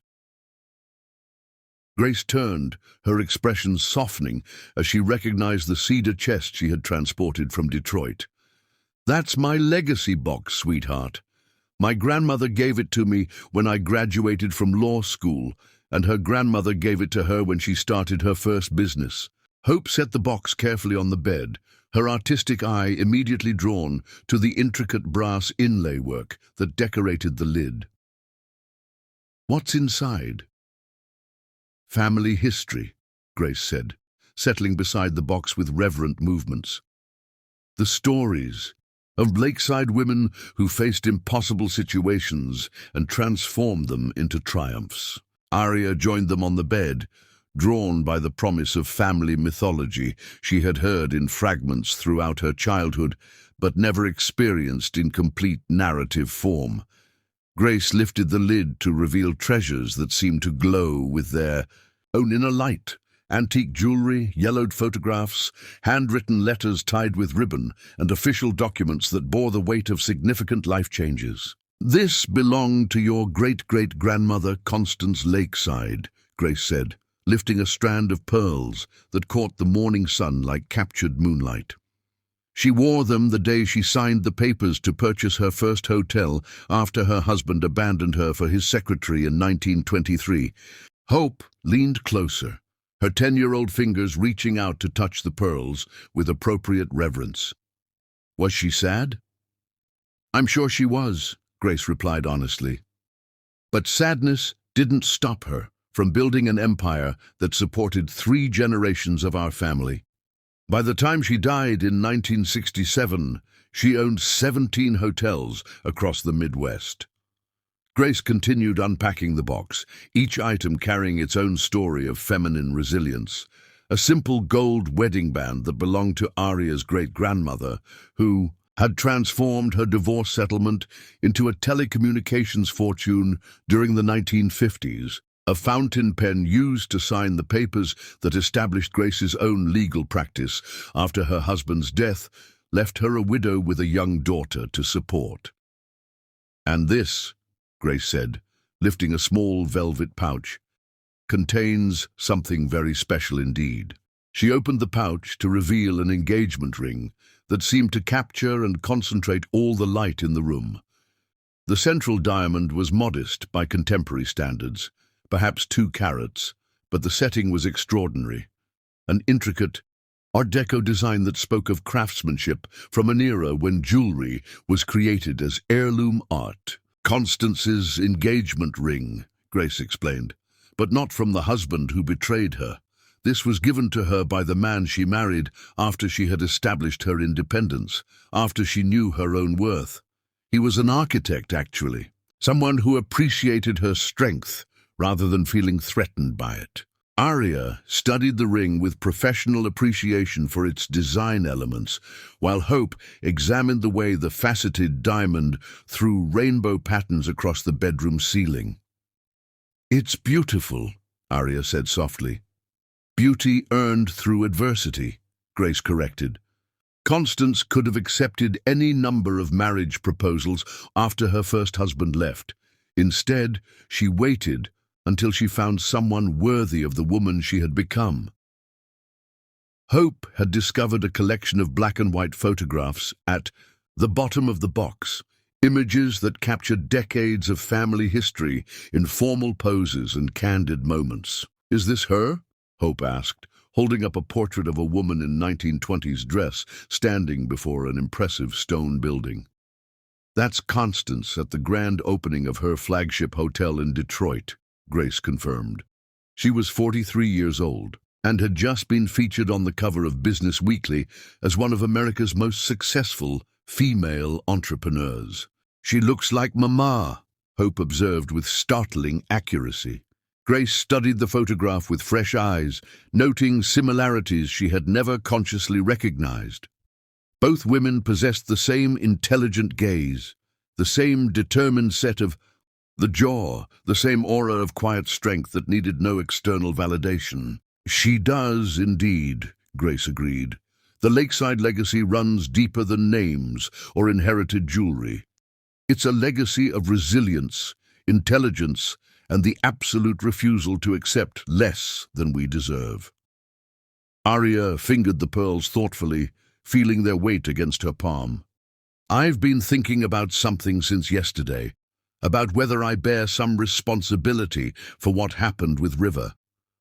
Grace turned, her expression softening as she recognized the cedar chest she had transported from Detroit. "That's my legacy box, sweetheart. My grandmother gave it to me when I graduated from law school, and her grandmother gave it to her when she started her first business." Hope set the box carefully on the bed, her artistic eye immediately drawn to the intricate brass inlay work that decorated the lid. "What's inside?" "Family history," Grace said, settling beside the box with reverent movements. "The stories of lakeside women who faced impossible situations and transformed them into triumphs." Aria joined them on the bed, drawn by the promise of family mythology she had heard in fragments throughout her childhood, but never experienced in complete narrative form. Grace lifted the lid to reveal treasures that seemed to glow with their own inner light. Antique jewelry, yellowed photographs, handwritten letters tied with ribbon, and official documents that bore the weight of significant life changes. "This belonged to your great-great-grandmother Constance Lakeside," Grace said, lifting a strand of pearls that caught the morning sun like captured moonlight. "She wore them the day she signed the papers to purchase her first hotel after her husband abandoned her for his secretary in 1923. Hope leaned closer, her 10-year-old fingers reaching out to touch the pearls with appropriate reverence. "Was she sad?" "I'm sure she was," Grace replied honestly. "But sadness didn't stop her from building an empire that supported 3 generations of our family. By the time she died in 1967, she owned 17 hotels across the Midwest." Grace continued unpacking the box, each item carrying its own story of feminine resilience. A simple gold wedding band that belonged to Aria's great-grandmother, who had transformed her divorce settlement into a telecommunications fortune during the 1950s. A fountain pen used to sign the papers that established Grace's own legal practice after her husband's death left her a widow with a young daughter to support. "And this," Grace said, lifting a small velvet pouch, "contains something very special indeed." She opened the pouch to reveal an engagement ring that seemed to capture and concentrate all the light in the room. The central diamond was modest by contemporary standards, perhaps 2 carats, but the setting was extraordinary. An intricate Art Deco design that spoke of craftsmanship from an era when jewelry was created as heirloom art. Constance's engagement ring, Grace explained, but not from the husband who betrayed her. This was given to her by the man she married after she had established her independence, after she knew her own worth. He was an architect, actually, someone who appreciated her strength rather than feeling threatened by it. Arya studied the ring with professional appreciation for its design elements, while Hope examined the way the faceted diamond threw rainbow patterns across the bedroom ceiling. "It's beautiful," Arya said softly. "Beauty earned through adversity," Grace corrected. Constance could have accepted any number of marriage proposals after her first husband left. Instead, she waited until she found someone worthy of the woman she had become. Hope had discovered a collection of black and white photographs at the bottom of the box, images that captured decades of family history in formal poses and candid moments. "Is this her?" Hope asked, holding up a portrait of a woman in 1920s dress standing before an impressive stone building. "That's Constance at the grand opening of her flagship hotel in Detroit," Grace confirmed. She was 43 years old and had just been featured on the cover of Business Weekly as one of America's most successful female entrepreneurs. "She looks like Mama," Hope observed with startling accuracy. Grace studied the photograph with fresh eyes, noting similarities she had never consciously recognized. Both women possessed the same intelligent gaze, the same determined set of the jaw, the same aura of quiet strength that needed no external validation. "She does, indeed," Grace agreed. "The Lakeside legacy runs deeper than names or inherited jewelry. It's a legacy of resilience, intelligence, and the absolute refusal to accept less than we deserve." Arya fingered the pearls thoughtfully, feeling their weight against her palm. "I've been thinking about something since yesterday, about whether I bear some responsibility for what happened with River,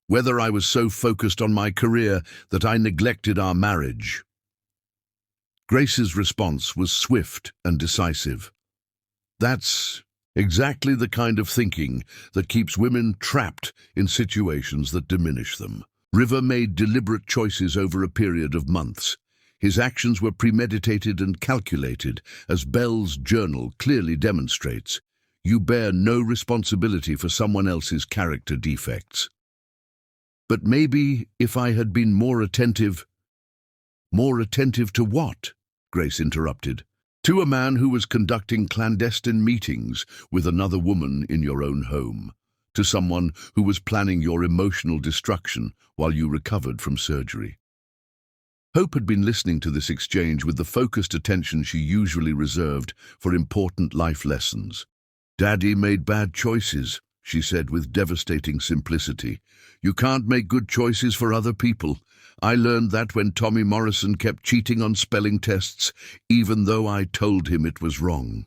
whether I was so focused on my career that I neglected our marriage." Grace's response was swift and decisive. "That's exactly the kind of thinking that keeps women trapped in situations that diminish them." River made deliberate choices over a period of months. His actions were premeditated and calculated, as Bell's journal clearly demonstrates. You bear no responsibility for someone else's character defects. "But maybe if I had been more attentive..." "More attentive to what?" Grace interrupted. "To a man who was conducting clandestine meetings with another woman in your own home. To someone who was planning your emotional destruction while you recovered from surgery." Hope had been listening to this exchange with the focused attention she usually reserved for important life lessons. "Daddy made bad choices," she said with devastating simplicity. "You can't make good choices for other people. I learned that when Tommy Morrison kept cheating on spelling tests, even though I told him it was wrong."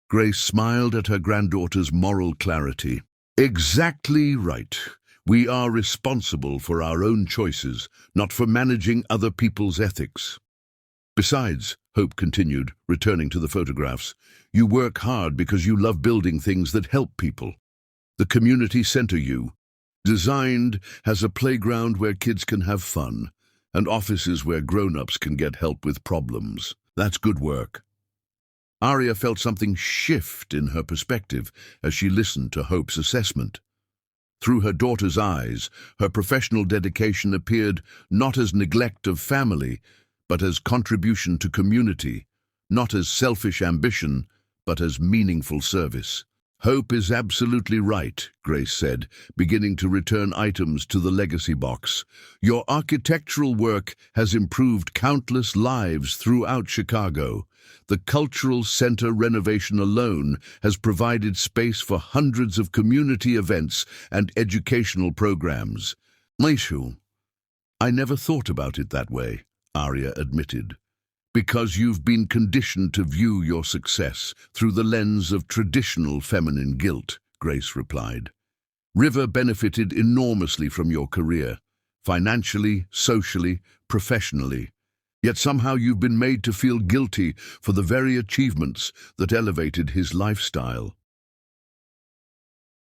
Grace smiled at her granddaughter's moral clarity. "Exactly right. We are responsible for our own choices, not for managing other people's ethics. Besides," Hope continued, returning to the photographs, "you work hard because you love building things that help people. The community center you designed has a playground where kids can have fun, and offices where grown-ups can get help with problems. That's good work." Arya felt something shift in her perspective as she listened to Hope's assessment. Through her daughter's eyes, her professional dedication appeared not as neglect of family, but as contribution to community, not as selfish ambition, but as meaningful service. "Hope is absolutely right," Grace said, beginning to return items to the legacy box. "Your architectural work has improved countless lives throughout Chicago. The cultural center renovation alone has provided space for hundreds of community events and educational programs." "Maishu, I never thought about it that way," Arya admitted. Because you've been conditioned to view your success through the lens of traditional feminine guilt, Grace replied. River benefited enormously from your career, financially, socially, professionally. Yet somehow you've been made to feel guilty for the very achievements that elevated his lifestyle.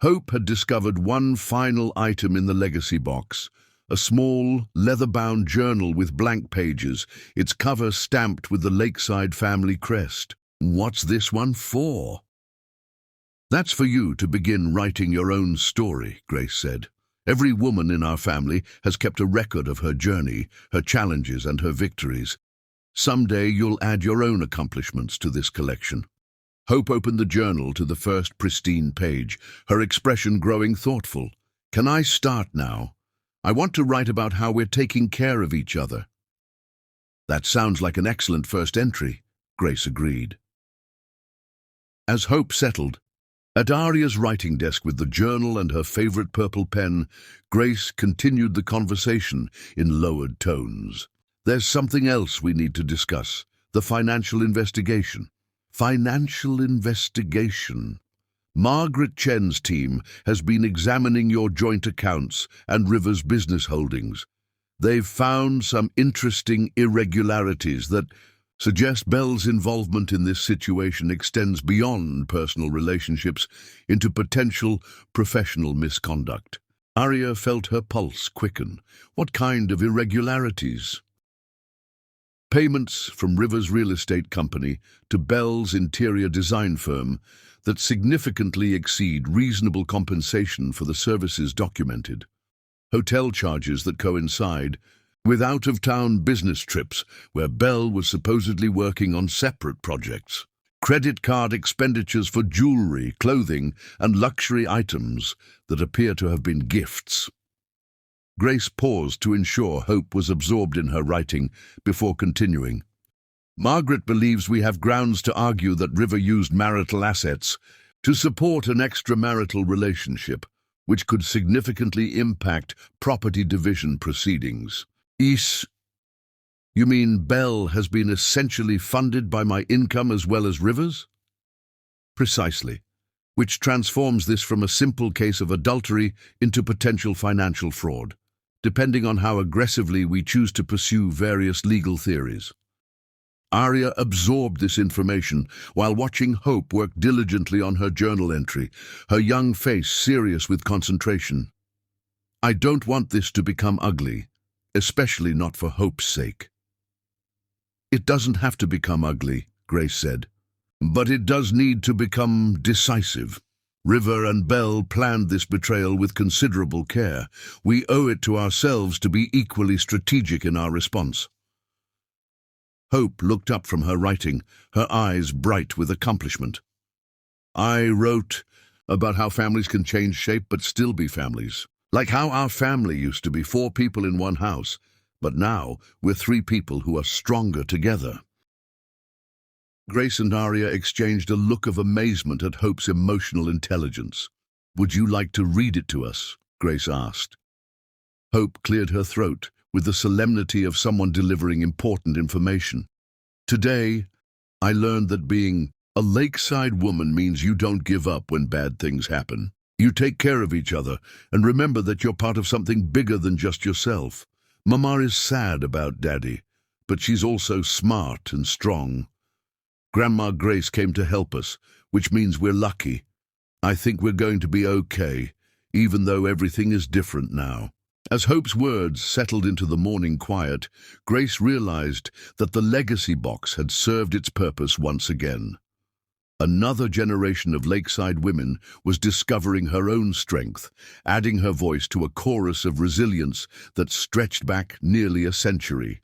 Hope had discovered one final item in the legacy box, a small, leather-bound journal with blank pages, its cover stamped with the Lakeside family crest. What's this one for? That's for you to begin writing your own story, Grace said. Every woman in our family has kept a record of her journey, her challenges and her victories. Someday you'll add your own accomplishments to this collection. Hope opened the journal to the first pristine page, her expression growing thoughtful. Can I start now? I want to write about how we're taking care of each other. That sounds like an excellent first entry, Grace agreed. As Hope settled, at Aria's writing desk with the journal and her favorite purple pen, Grace continued the conversation in lowered tones. There's something else we need to discuss, the financial investigation. Financial investigation. Margaret Chen's team has been examining your joint accounts and River's business holdings. They've found some interesting irregularities that suggest Belle's involvement in this situation extends beyond personal relationships into potential professional misconduct. Aria felt her pulse quicken. What kind of irregularities? Payments from River's real estate company to Belle's interior design firm that significantly exceed reasonable compensation for the services documented. Hotel charges that coincide with out-of-town business trips where Belle was supposedly working on separate projects. Credit card expenditures for jewelry, clothing, and luxury items that appear to have been gifts. Grace paused to ensure Hope was absorbed in her writing before continuing. Margaret believes we have grounds to argue that River used marital assets to support an extramarital relationship, which could significantly impact property division proceedings. You mean Belle has been essentially funded by my income as well as River's? Precisely, which transforms this from a simple case of adultery into potential financial fraud, depending on how aggressively we choose to pursue various legal theories. Aria absorbed this information while watching Hope work diligently on her journal entry, her young face serious with concentration. I don't want this to become ugly, especially not for Hope's sake. It doesn't have to become ugly, Grace said, but it does need to become decisive. River and Belle planned this betrayal with considerable care. We owe it to ourselves to be equally strategic in our response. Hope looked up from her writing, her eyes bright with accomplishment. I wrote about how families can change shape but still be families. Like how our family used to be 4 people in one house, but now we're 3 people who are stronger together. Grace and Aria exchanged a look of amazement at Hope's emotional intelligence. Would you like to read it to us? Grace asked. Hope cleared her throat with the solemnity of someone delivering important information. Today, I learned that being a lakeside woman means you don't give up when bad things happen. You take care of each other and remember that you're part of something bigger than just yourself. Mama is sad about Daddy, but she's also smart and strong. Grandma Grace came to help us, which means we're lucky. I think we're going to be okay, even though everything is different now. As Hope's words settled into the morning quiet, Grace realized that the legacy box had served its purpose once again. Another generation of lakeside women was discovering her own strength, adding her voice to a chorus of resilience that stretched back nearly a century.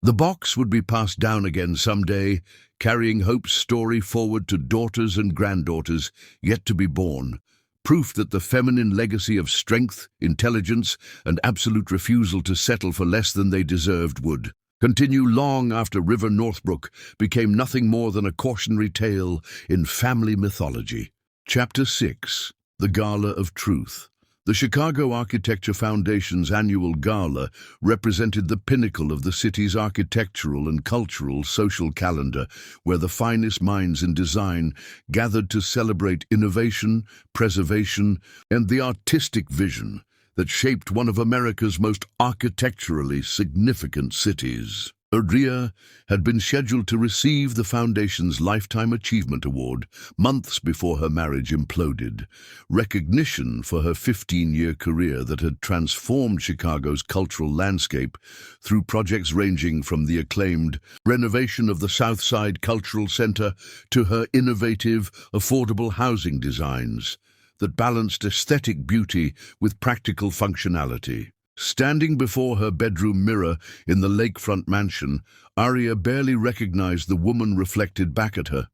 The box would be passed down again someday, carrying Hope's story forward to daughters and granddaughters yet to be born, proof that the feminine legacy of strength, intelligence, and absolute refusal to settle for less than they deserved would continue long after River Northbrook became nothing more than a cautionary tale in family mythology. Chapter 6. The Gala of Truth. The Chicago Architecture Foundation's annual gala represented the pinnacle of the city's architectural and cultural social calendar, where the finest minds in design gathered to celebrate innovation, preservation, and the artistic vision that shaped one of America's most architecturally significant cities. Aria had been scheduled to receive the foundation's Lifetime Achievement Award months before her marriage imploded, recognition for her 15-year career that had transformed Chicago's cultural landscape through projects ranging from the acclaimed renovation of the South Side Cultural Center to her innovative, affordable housing designs that balanced aesthetic beauty with practical functionality. Standing before her bedroom mirror in the lakefront mansion, Aria barely recognized the woman reflected back at her.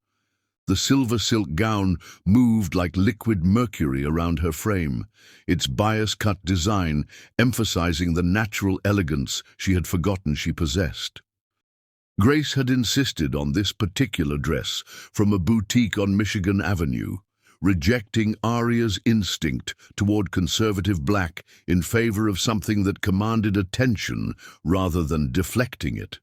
The silver silk gown moved like liquid mercury around her frame, its bias-cut design emphasizing the natural elegance she had forgotten she possessed. Grace had insisted on this particular dress from a boutique on Michigan Avenue, rejecting Aria's instinct toward conservative black in favor of something that commanded attention rather than deflecting it.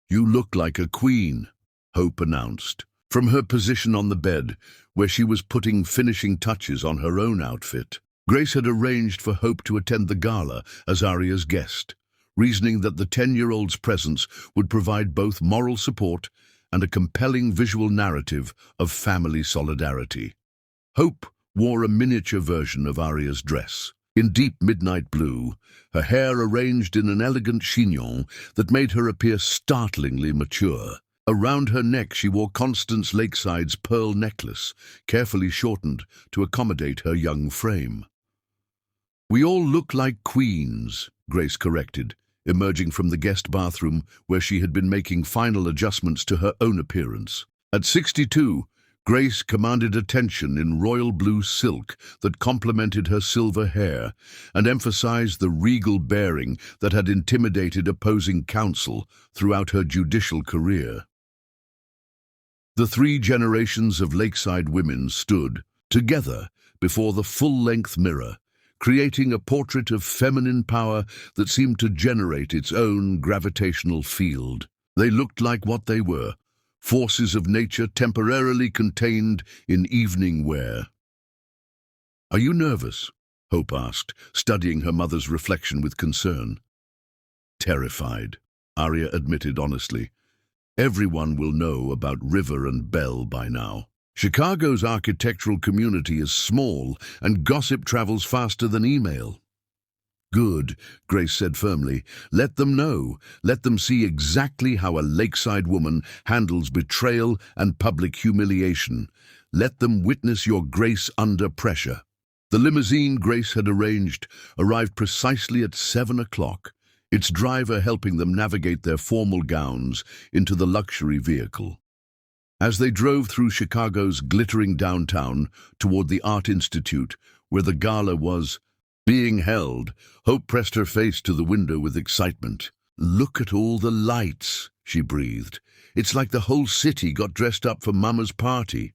"You look like a queen," Hope announced, from her position on the bed, where she was putting finishing touches on her own outfit. Grace had arranged for Hope to attend the gala as Aria's guest, reasoning that the 10-year-old's presence would provide both moral support and a compelling visual narrative of family solidarity. Hope wore a miniature version of Aria's dress, in deep midnight blue, her hair arranged in an elegant chignon that made her appear startlingly mature. Around her neck she wore Constance Lakeside's pearl necklace, carefully shortened to accommodate her young frame. "We all look like queens," Grace corrected, emerging from the guest bathroom where she had been making final adjustments to her own appearance. At 62, Grace commanded attention in royal blue silk that complemented her silver hair and emphasized the regal bearing that had intimidated opposing counsel throughout her judicial career. The 3 generations of Lakeside women stood together before the full-length mirror, creating a portrait of feminine power that seemed to generate its own gravitational field. They looked like what they were: forces of nature temporarily contained in evening wear. "Are you nervous?" Hope asked, studying her mother's reflection with concern. "Terrified," Aria admitted honestly. "Everyone will know about River and Bell by now. Chicago's architectural community is small, and gossip travels faster than email." "Good," Grace said firmly. "Let them know. Let them see exactly how a Lakeside woman handles betrayal and public humiliation. Let them witness your grace under pressure." The limousine Grace had arranged arrived precisely at 7 o'clock, its driver helping them navigate their formal gowns into the luxury vehicle. As they drove through Chicago's glittering downtown toward the Art Institute, where the gala was being held, Hope pressed her face to the window with excitement. "Look at all the lights," she breathed. "It's like the whole city got dressed up for Mama's party."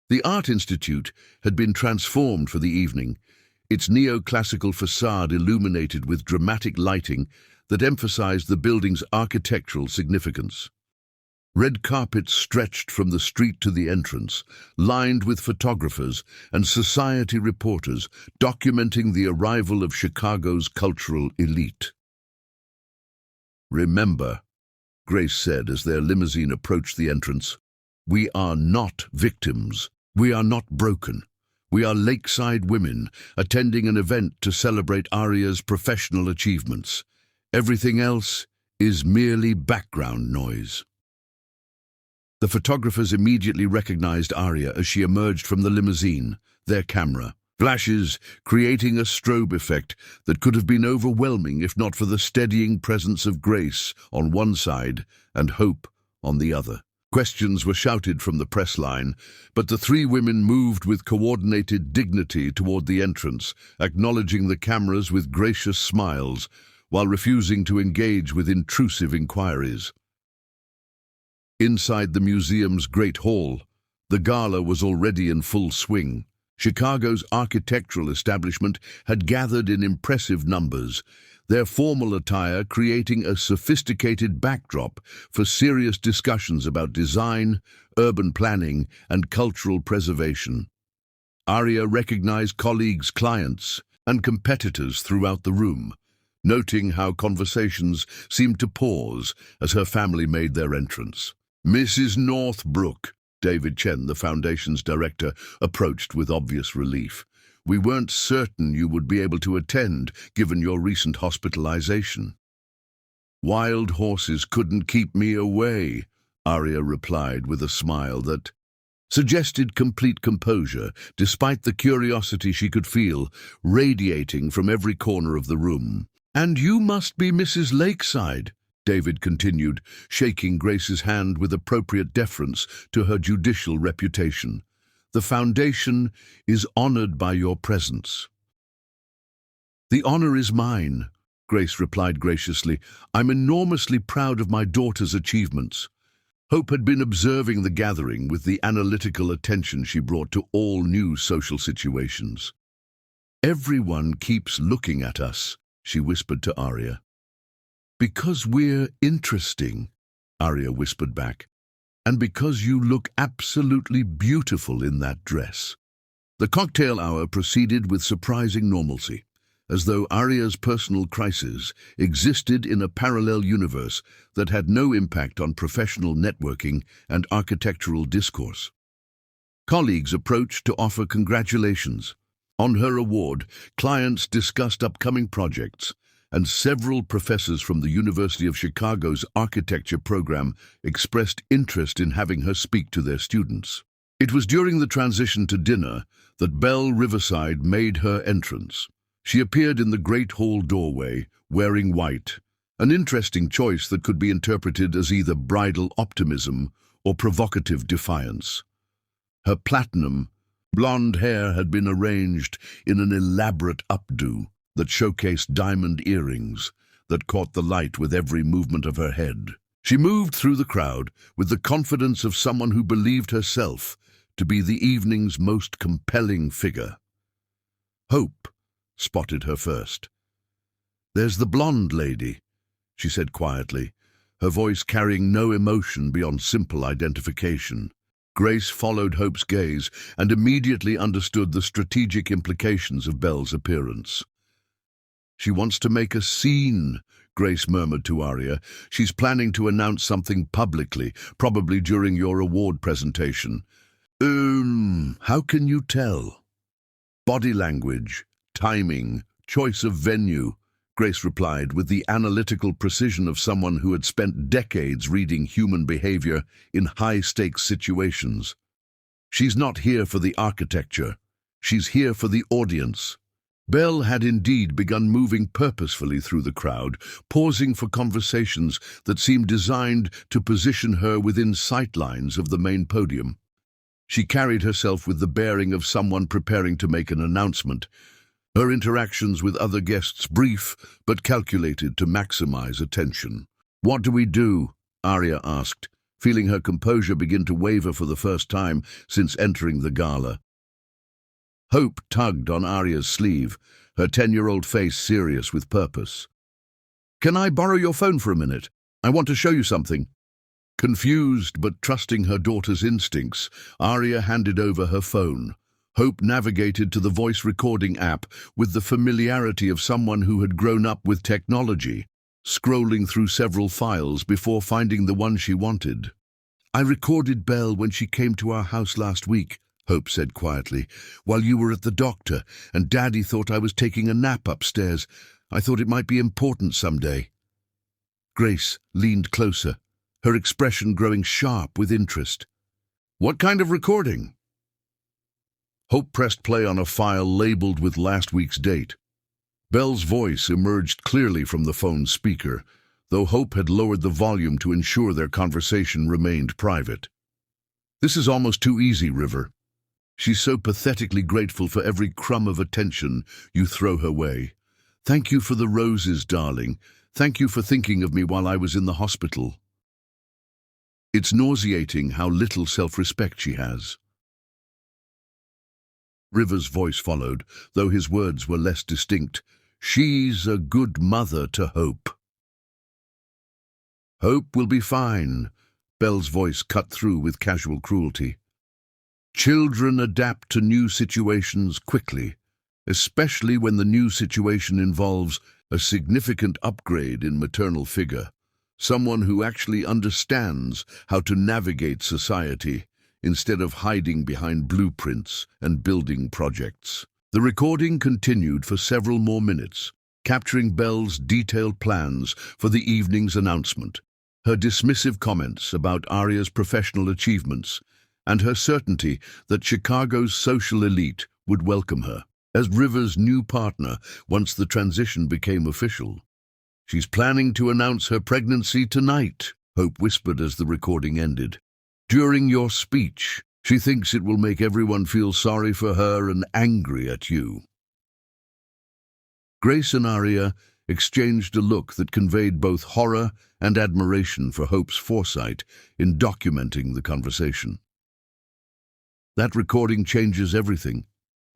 The Art Institute had been transformed for the evening, its neoclassical facade illuminated with dramatic lighting that emphasized the building's architectural significance. Red carpets stretched from the street to the entrance, lined with photographers and society reporters documenting the arrival of Chicago's cultural elite. "Remember," Grace said as their limousine approached the entrance, "we are not victims. We are not broken. We are Lakeside women attending an event to celebrate Aria's professional achievements. Everything else is merely background noise." The photographers immediately recognized Aria as she emerged from the limousine, their camera flashes creating a strobe effect that could have been overwhelming if not for the steadying presence of Grace on one side and Hope on the other. Questions were shouted from the press line, but the 3 women moved with coordinated dignity toward the entrance, acknowledging the cameras with gracious smiles while refusing to engage with intrusive inquiries. Inside the museum's Great Hall, the gala was already in full swing. Chicago's architectural establishment had gathered in impressive numbers, their formal attire creating a sophisticated backdrop for serious discussions about design, urban planning, and cultural preservation. Arya recognized colleagues, clients, and competitors throughout the room, noting how conversations seemed to pause as her family made their entrance. Mrs. Northbrook, David Chen, the foundation's director, approached with obvious relief. We weren't certain you would be able to attend, given your recent hospitalization. Wild horses couldn't keep me away, Arya replied with a smile that suggested complete composure, despite the curiosity she could feel radiating from every corner of the room. And you must be Mrs. Lakeside, David continued, shaking Grace's hand with appropriate deference to her judicial reputation. The foundation is honored by your presence. The honor is mine, Grace replied graciously. I'm enormously proud of my daughter's achievements. Hope had been observing the gathering with the analytical attention she brought to all new social situations. Everyone keeps looking at us, she whispered to Arya. Because we're interesting, Arya whispered back, and because you look absolutely beautiful in that dress. The cocktail hour proceeded with surprising normalcy, as though Arya's personal crisis existed in a parallel universe that had no impact on professional networking and architectural discourse. Colleagues approached to offer congratulations. On her award, clients discussed upcoming projects, and several professors from the University of Chicago's architecture program expressed interest in having her speak to their students. It was during the transition to dinner that Belle Riverside made her entrance. She appeared in the Great Hall doorway, wearing white, an interesting choice that could be interpreted as either bridal optimism or provocative defiance. Her platinum, blonde hair had been arranged in an elaborate updo that showcased diamond earrings that caught the light with every movement of her head. She moved through the crowd with the confidence of someone who believed herself to be the evening's most compelling figure. Hope spotted her first. There's the blonde lady, she said quietly, her voice carrying no emotion beyond simple identification. Grace followed Hope's gaze and immediately understood the strategic implications of Belle's appearance. She wants to make a scene, Grace murmured to Arya. She's planning to announce something publicly, probably during your award presentation. How can you tell? Body language, timing, choice of venue, Grace replied with the analytical precision of someone who had spent decades reading human behavior in high-stakes situations. She's not here for the architecture. She's here for the audience. Belle had indeed begun moving purposefully through the crowd, pausing for conversations that seemed designed to position her within sightlines of the main podium. She carried herself with the bearing of someone preparing to make an announcement, her interactions with other guests brief but calculated to maximize attention. What do we do? Arya asked, feeling her composure begin to waver for the first time since entering the gala. Hope tugged on Arya's sleeve, her 10-year-old face serious with purpose. Can I borrow your phone for a minute? I want to show you something. Confused but trusting her daughter's instincts, Arya handed over her phone. Hope navigated to the voice recording app with the familiarity of someone who had grown up with technology, scrolling through several files before finding the one she wanted. I recorded Belle when she came to our house last week, Hope said quietly, while you were at the doctor, and Daddy thought I was taking a nap upstairs. I thought it might be important someday. Grace leaned closer, her expression growing sharp with interest. What kind of recording? Hope pressed play on a file labeled with last week's date. Belle's voice emerged clearly from the phone's speaker, though Hope had lowered the volume to ensure their conversation remained private. This is almost too easy, River. She's so pathetically grateful for every crumb of attention you throw her way. Thank you for the roses, darling. Thank you for thinking of me while I was in the hospital. It's nauseating how little self-respect she has. River's voice followed, though his words were less distinct. She's a good mother to Hope. Hope will be fine, Belle's voice cut through with casual cruelty. Children adapt to new situations quickly, especially when the new situation involves a significant upgrade in maternal figure, someone who actually understands how to navigate society instead of hiding behind blueprints and building projects. The recording continued for several more minutes, capturing Belle's detailed plans for the evening's announcement, her dismissive comments about Arya's professional achievements, and her certainty that Chicago's social elite would welcome her as River's new partner once the transition became official. She's planning to announce her pregnancy tonight, Hope whispered as the recording ended. During your speech, she thinks it will make everyone feel sorry for her and angry at you. Grace and Arya exchanged a look that conveyed both horror and admiration for Hope's foresight in documenting the conversation. That recording changes everything,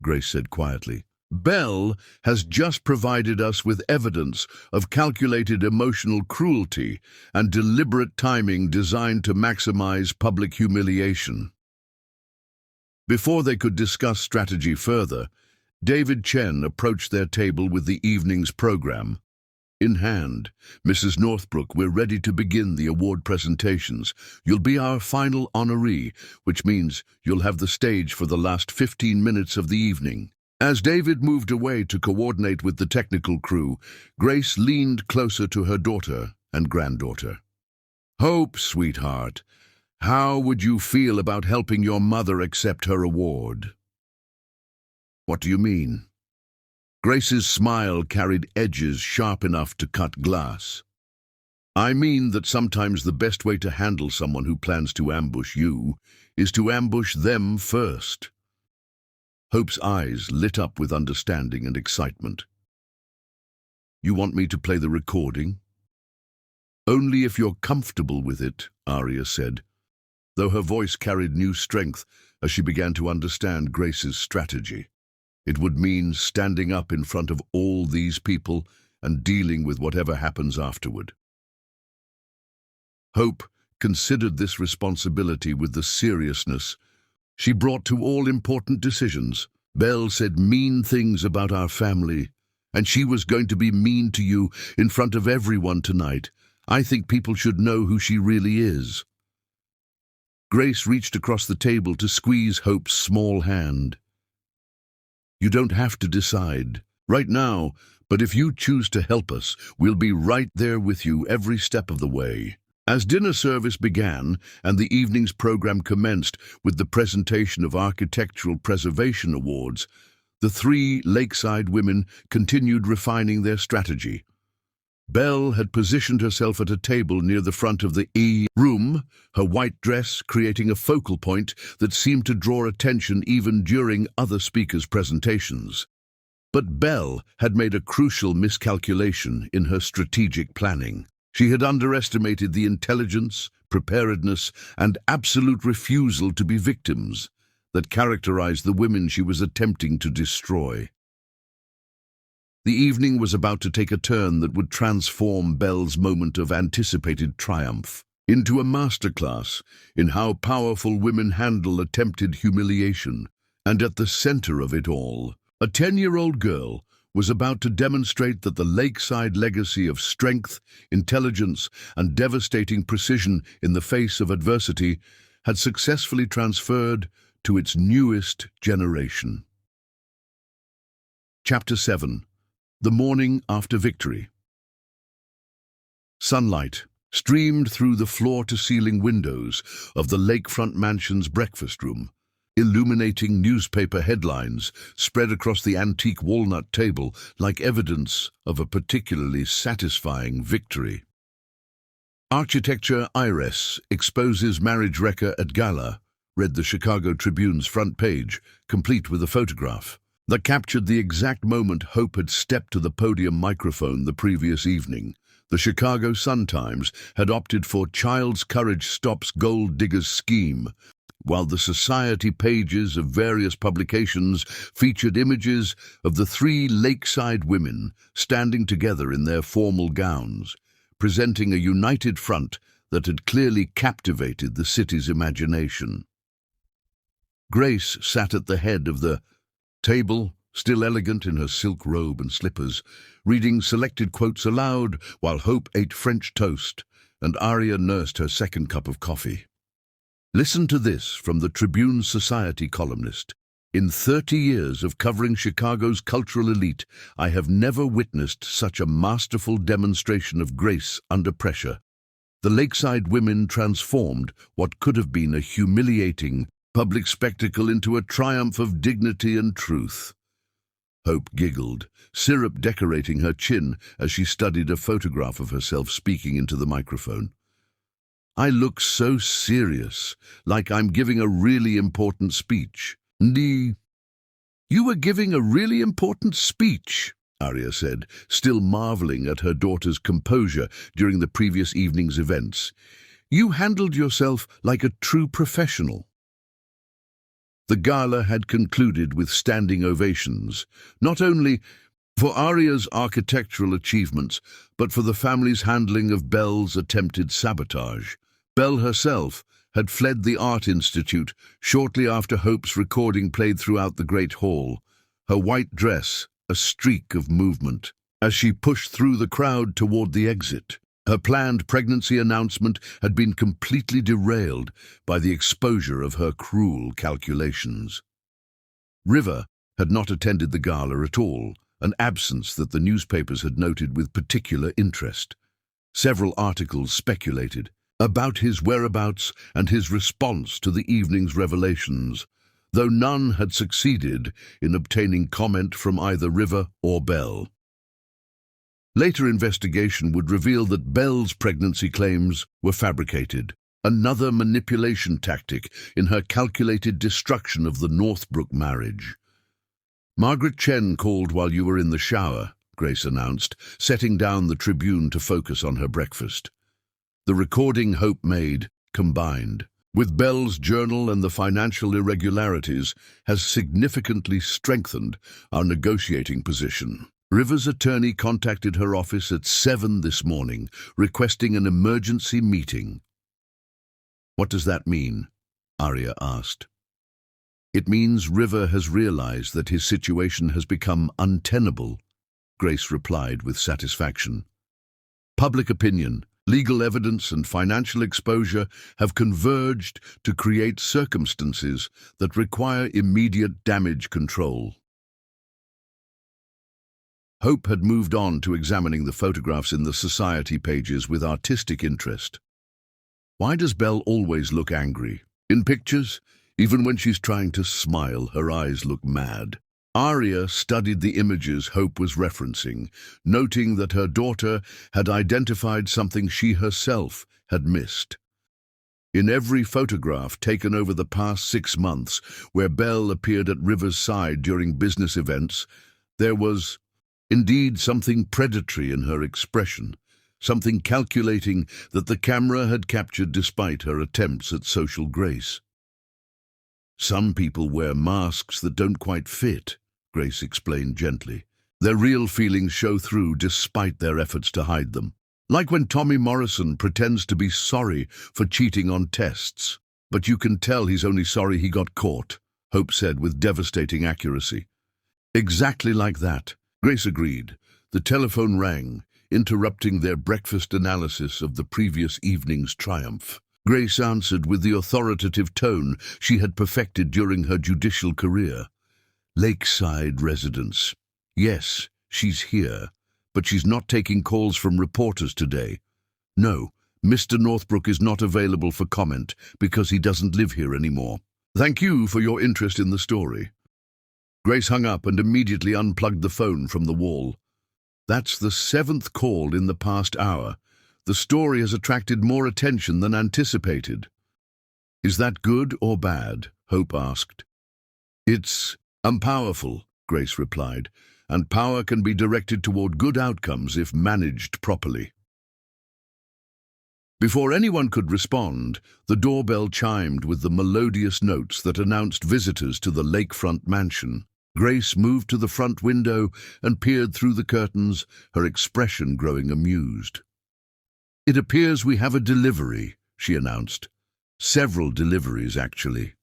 Grace said quietly. Belle has just provided us with evidence of calculated emotional cruelty and deliberate timing designed to maximize public humiliation. Before they could discuss strategy further, David Chen approached their table with the evening's program. In hand, Mrs. Northbrook, we're ready to begin the award presentations. You'll be our final honoree, which means you'll have the stage for the last 15 minutes of the evening. As David moved away to coordinate with the technical crew, Grace leaned closer to her daughter and granddaughter. Hope, sweetheart, how would you feel about helping your mother accept her award? What do you mean? Grace's smile carried edges sharp enough to cut glass. I mean that sometimes the best way to handle someone who plans to ambush you is to ambush them first. Hope's eyes lit up with understanding and excitement. You want me to play the recording? Only if you're comfortable with it, Arya said, though her voice carried new strength as she began to understand Grace's strategy. It would mean standing up in front of all these people and dealing with whatever happens afterward. Hope considered this responsibility with the seriousness she brought to all important decisions. Belle said mean things about our family, and she was going to be mean to you in front of everyone tonight. I think people should know who she really is. Grace reached across the table to squeeze Hope's small hand. You don't have to decide right now, but if you choose to help us, we'll be right there with you every step of the way. As dinner service began and the evening's program commenced with the presentation of Architectural Preservation Awards, the three lakeside women continued refining their strategy. Belle had positioned herself at a table near the front of the room, her white dress creating a focal point that seemed to draw attention even during other speakers' presentations. But Belle had made a crucial miscalculation in her strategic planning. She had underestimated the intelligence, preparedness, and absolute refusal to be victims that characterized the women she was attempting to destroy. The evening was about to take a turn that would transform Belle's moment of anticipated triumph into a masterclass in how powerful women handle attempted humiliation. And at the center of it all, a 10-year-old girl was about to demonstrate that the lakeside legacy of strength, intelligence, and devastating precision in the face of adversity had successfully transferred to its newest generation. Chapter 7. The morning after victory. Sunlight streamed through the floor-to-ceiling windows of the lakefront mansion's breakfast room, illuminating newspaper headlines spread across the antique walnut table like evidence of a particularly satisfying victory. Architecture Iris exposes marriage wrecker at gala, read the Chicago Tribune's front page, complete with a photograph that captured the exact moment Hope had stepped to the podium microphone the previous evening. The Chicago Sun-Times had opted for Child's Courage Stops Gold Diggers scheme, while the society pages of various publications featured images of the three lakeside women standing together in their formal gowns, presenting a united front that had clearly captivated the city's imagination. Grace sat at the head of the table, still elegant in her silk robe and slippers, reading selected quotes aloud while Hope ate French toast and Aria nursed her second cup of coffee. Listen to this from the Tribune Society columnist. In 30 years of covering Chicago's cultural elite, I have never witnessed such a masterful demonstration of grace under pressure. The lakeside women transformed what could have been a humiliating public spectacle into a triumph of dignity and truth. Hope giggled, syrup decorating her chin as she studied a photograph of herself speaking into the microphone. I look so serious, like I'm giving a really important speech. You were giving a really important speech, Aria said, still marveling at her daughter's composure during the previous evening's events. You handled yourself like a true professional. The gala had concluded with standing ovations, not only for Aria's architectural achievements, but for the family's handling of Belle's attempted sabotage. Belle herself had fled the Art Institute shortly after Hope's recording played throughout the Great Hall, her white dress a streak of movement, as she pushed through the crowd toward the exit. Her planned pregnancy announcement had been completely derailed by the exposure of her cruel calculations. River had not attended the gala at all, an absence that the newspapers had noted with particular interest. Several articles speculated about his whereabouts and his response to the evening's revelations, though none had succeeded in obtaining comment from either River or Belle. Later investigation would reveal that Belle's pregnancy claims were fabricated, another manipulation tactic in her calculated destruction of the Northbrook marriage. Margaret Chen called while you were in the shower, Grace announced, setting down the Tribune to focus on her breakfast. The recording Hope made, combined with Belle's journal and the financial irregularities, has significantly strengthened our negotiating position. River's attorney contacted her office at 7 this morning, requesting an emergency meeting. What does that mean? Aria asked. It means River has realized that his situation has become untenable, Grace replied with satisfaction. Public opinion, legal evidence and financial exposure have converged to create circumstances that require immediate damage control. Hope had moved on to examining the photographs in the society pages with artistic interest. Why does Belle always look angry? In pictures, even when she's trying to smile, her eyes look mad. Aria studied the images Hope was referencing, noting that her daughter had identified something she herself had missed. In every photograph taken over the past 6 months, where Belle appeared at River's side during business events, there was indeed something predatory in her expression, something calculating that the camera had captured despite her attempts at social grace. Some people wear masks that don't quite fit, Grace explained gently. Their real feelings show through despite their efforts to hide them. Like when Tommy Morrison pretends to be sorry for cheating on tests. But you can tell he's only sorry he got caught, Hope said with devastating accuracy. Exactly like that, Grace agreed. The telephone rang, interrupting their breakfast analysis of the previous evening's triumph. Grace answered with the authoritative tone she had perfected during her judicial career. Lakeside residence. Yes, she's here, but she's not taking calls from reporters today. No, Mr. Northbrook is not available for comment because he doesn't live here anymore. Thank you for your interest in the story. Grace hung up and immediately unplugged the phone from the wall. That's the 7th call in the past hour. The story has attracted more attention than anticipated. Is that good or bad? Hope asked. It's powerful, Grace replied, and power can be directed toward good outcomes if managed properly. Before anyone could respond, the doorbell chimed with the melodious notes that announced visitors to the lakefront mansion. Grace moved to the front window and peered through the curtains, her expression growing amused. "It appears we have a delivery," she announced. "Several deliveries, actually."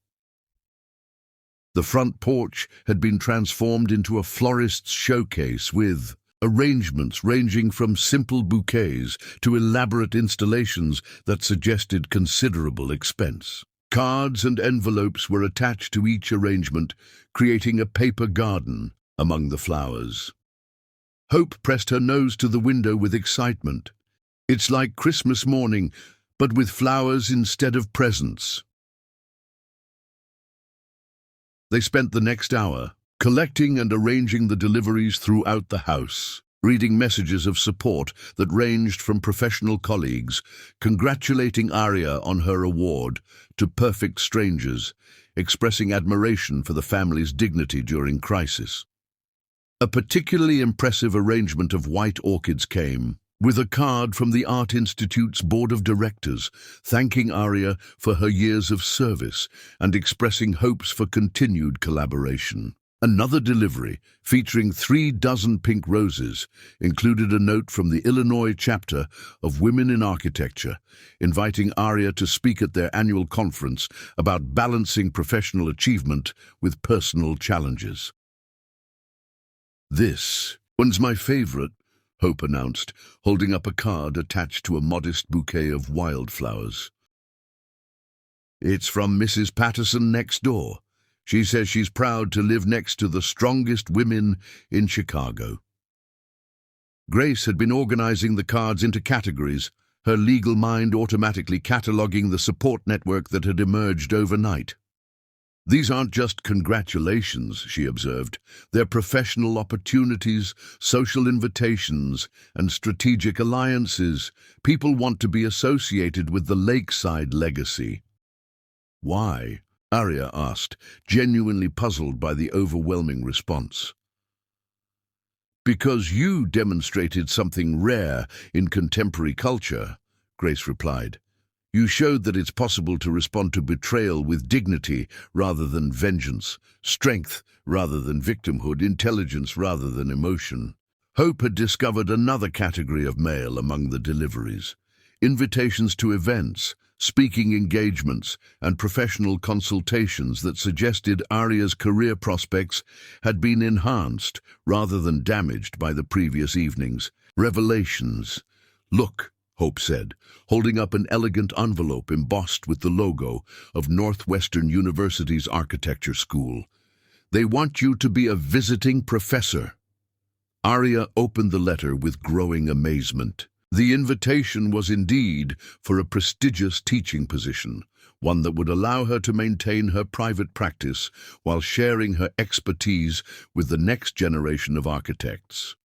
The front porch had been transformed into a florist's showcase with arrangements ranging from simple bouquets to elaborate installations that suggested considerable expense. Cards and envelopes were attached to each arrangement, creating a paper garden among the flowers. Hope pressed her nose to the window with excitement. "It's like Christmas morning, but with flowers instead of presents." They spent the next hour collecting and arranging the deliveries throughout the house, reading messages of support that ranged from professional colleagues congratulating Arya on her award to perfect strangers expressing admiration for the family's dignity during crisis. A particularly impressive arrangement of white orchids came with a card from the Art Institute's board of directors thanking Arya for her years of service and expressing hopes for continued collaboration. Another delivery, featuring 3 dozen pink roses, included a note from the Illinois chapter of Women in Architecture, inviting Arya to speak at their annual conference about balancing professional achievement with personal challenges. "This one's my favorite," Hope announced, holding up a card attached to a modest bouquet of wildflowers. "It's from Mrs. Patterson next door. She says she's proud to live next to the strongest women in Chicago." Grace had been organizing the cards into categories, her legal mind automatically cataloging the support network that had emerged overnight. "These aren't just congratulations," she observed. "They're professional opportunities, social invitations, and strategic alliances. People want to be associated with the lakeside legacy." "Why?" Arya asked, genuinely puzzled by the overwhelming response. "Because you demonstrated something rare in contemporary culture," Grace replied. "You showed that it's possible to respond to betrayal with dignity rather than vengeance, strength rather than victimhood, intelligence rather than emotion." Hope had discovered another category of mail among the deliveries: invitations to events, speaking engagements, and professional consultations that suggested Arya's career prospects had been enhanced rather than damaged by the previous evening's revelations. "Look," Hope said, holding up an elegant envelope embossed with the logo of Northwestern University's architecture school. "They want you to be a visiting professor." Arya opened the letter with growing amazement. The invitation was indeed for a prestigious teaching position, one that would allow her to maintain her private practice while sharing her expertise with the next generation of architects.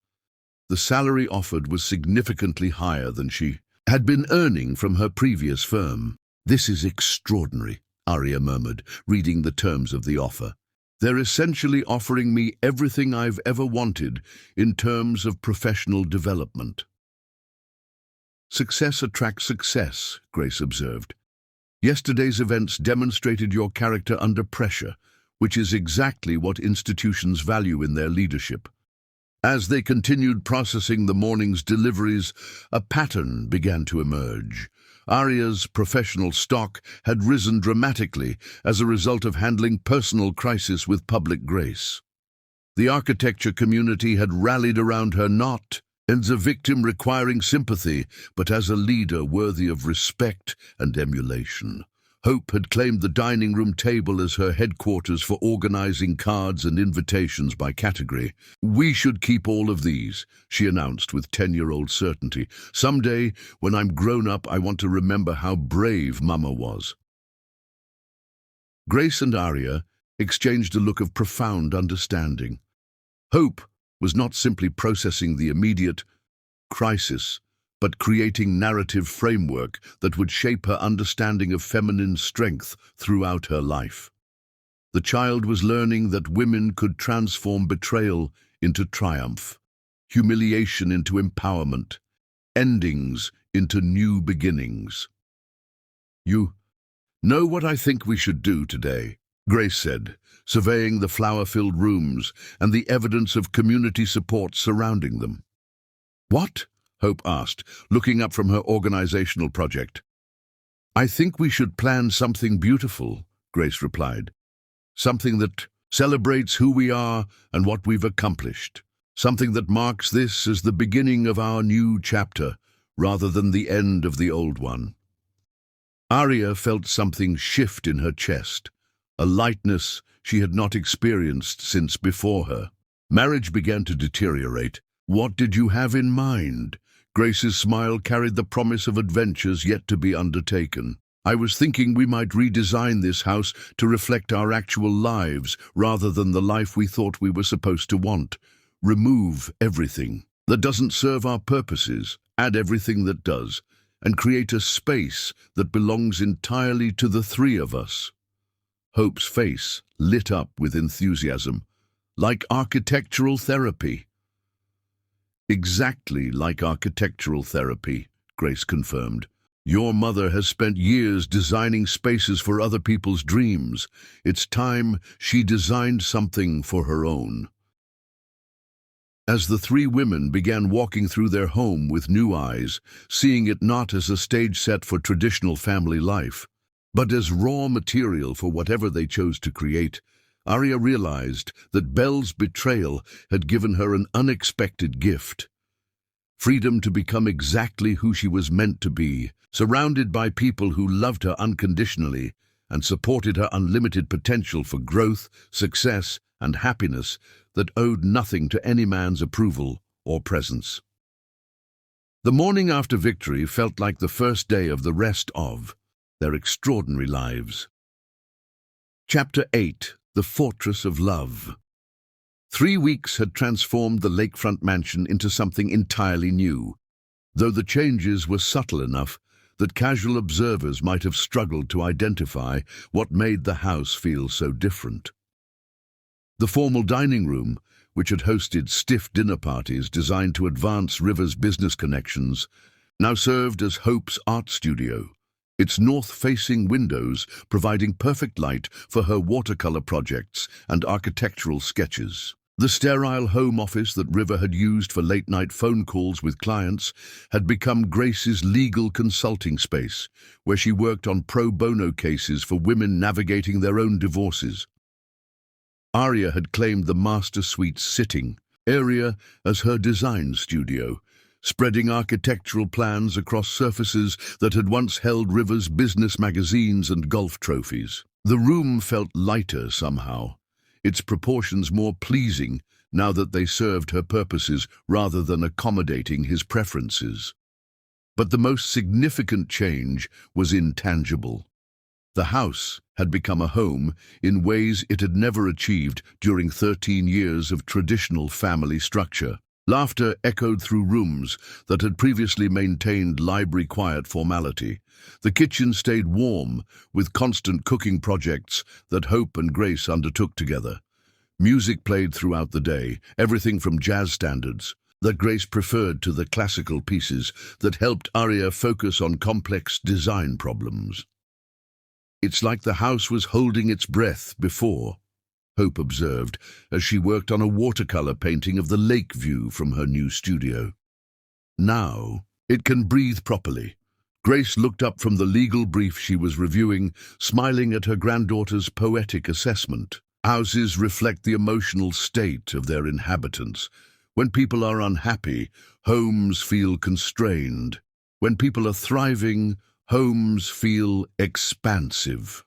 The salary offered was significantly higher than she had been earning from her previous firm. "This is extraordinary," Arya murmured, reading the terms of the offer. "They're essentially offering me everything I've ever wanted in terms of professional development." "Success attracts success," Grace observed. "Yesterday's events demonstrated your character under pressure, which is exactly what institutions value in their leadership." As they continued processing the morning's deliveries, a pattern began to emerge. Arya's professional stock had risen dramatically as a result of handling personal crisis with public grace. The architecture community had rallied around her not as a victim requiring sympathy, but as a leader worthy of respect and emulation. Hope had claimed the dining room table as her headquarters for organizing cards and invitations by category. "We should keep all of these," she announced with 10-year-old certainty. "Someday, when I'm grown up, I want to remember how brave Mama was." Grace and Arya exchanged a look of profound understanding. Hope was not simply processing the immediate crisis, but creating narrative framework that would shape her understanding of feminine strength throughout her life. The child was learning that women could transform betrayal into triumph, humiliation into empowerment, endings into new beginnings. "You know what I think we should do today?" Grace said, surveying the flower-filled rooms and the evidence of community support surrounding them. "What?" Hope asked, looking up from her organizational project. "I think we should plan something beautiful," Grace replied. "Something that celebrates who we are and what we've accomplished. Something that marks this as the beginning of our new chapter, rather than the end of the old one." Arya felt something shift in her chest, a lightness she had not experienced since before her. Marriage began to deteriorate. "What did you have in mind?" Grace's smile carried the promise of adventures yet to be undertaken. "I was thinking we might redesign this house to reflect our actual lives rather than the life we thought we were supposed to want. Remove everything that doesn't serve our purposes, add everything that does, and create a space that belongs entirely to the three of us." Hope's face lit up with enthusiasm. "Like architectural therapy." "Exactly like architectural therapy," Grace confirmed. "Your mother has spent years designing spaces for other people's dreams. It's time she designed something for her own." As the three women began walking through their home with new eyes, seeing it not as a stage set for traditional family life, but as raw material for whatever they chose to create, Arya realized that Belle's betrayal had given her an unexpected gift. Freedom to become exactly who she was meant to be, surrounded by people who loved her unconditionally and supported her unlimited potential for growth, success, and happiness that owed nothing to any man's approval or presence. The morning after victory felt like the first day of the rest of their extraordinary lives. Chapter 8. The Fortress of Love. 3 weeks had transformed the lakefront mansion into something entirely new, though the changes were subtle enough that casual observers might have struggled to identify what made the house feel so different. The formal dining room, which had hosted stiff dinner parties designed to advance River's business connections, now served as Hope's art studio, its north-facing windows providing perfect light for her watercolor projects and architectural sketches. The sterile home office that River had used for late-night phone calls with clients had become Grace's legal consulting space, where she worked on pro bono cases for women navigating their own divorces. Arya had claimed the master suite's sitting area as her design studio, spreading architectural plans across surfaces that had once held River's business magazines and golf trophies. The room felt lighter somehow, its proportions more pleasing now that they served her purposes rather than accommodating his preferences. But the most significant change was intangible. The house had become a home in ways it had never achieved during 13 years of traditional family structure. Laughter echoed through rooms that had previously maintained library-quiet formality. The kitchen stayed warm, with constant cooking projects that Hope and Grace undertook together. Music played throughout the day, everything from jazz standards that Grace preferred to the classical pieces that helped Arya focus on complex design problems. "It's like the house was holding its breath before," Hope observed as she worked on a watercolor painting of the lake view from her new studio. "Now it can breathe properly." Grace looked up from the legal brief she was reviewing, smiling at her granddaughter's poetic assessment. "Houses reflect the emotional state of their inhabitants. When people are unhappy, homes feel constrained. When people are thriving, homes feel expansive."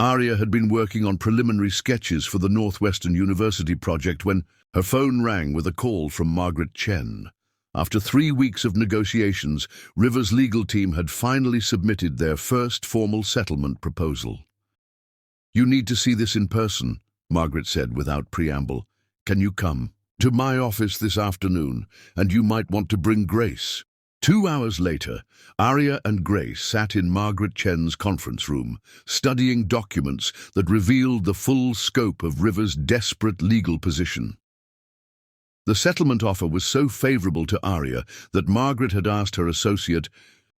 Arya had been working on preliminary sketches for the Northwestern University project when her phone rang with a call from Margaret Chen. After 3 weeks of negotiations, River's legal team had finally submitted their first formal settlement proposal. "You need to see this in person," Margaret said without preamble. "Can you come to my office this afternoon? And you might want to bring Grace." 2 hours later, Arya and Grace sat in Margaret Chen's conference room, studying documents that revealed the full scope of River's desperate legal position. The settlement offer was so favorable to Arya that Margaret had asked her associate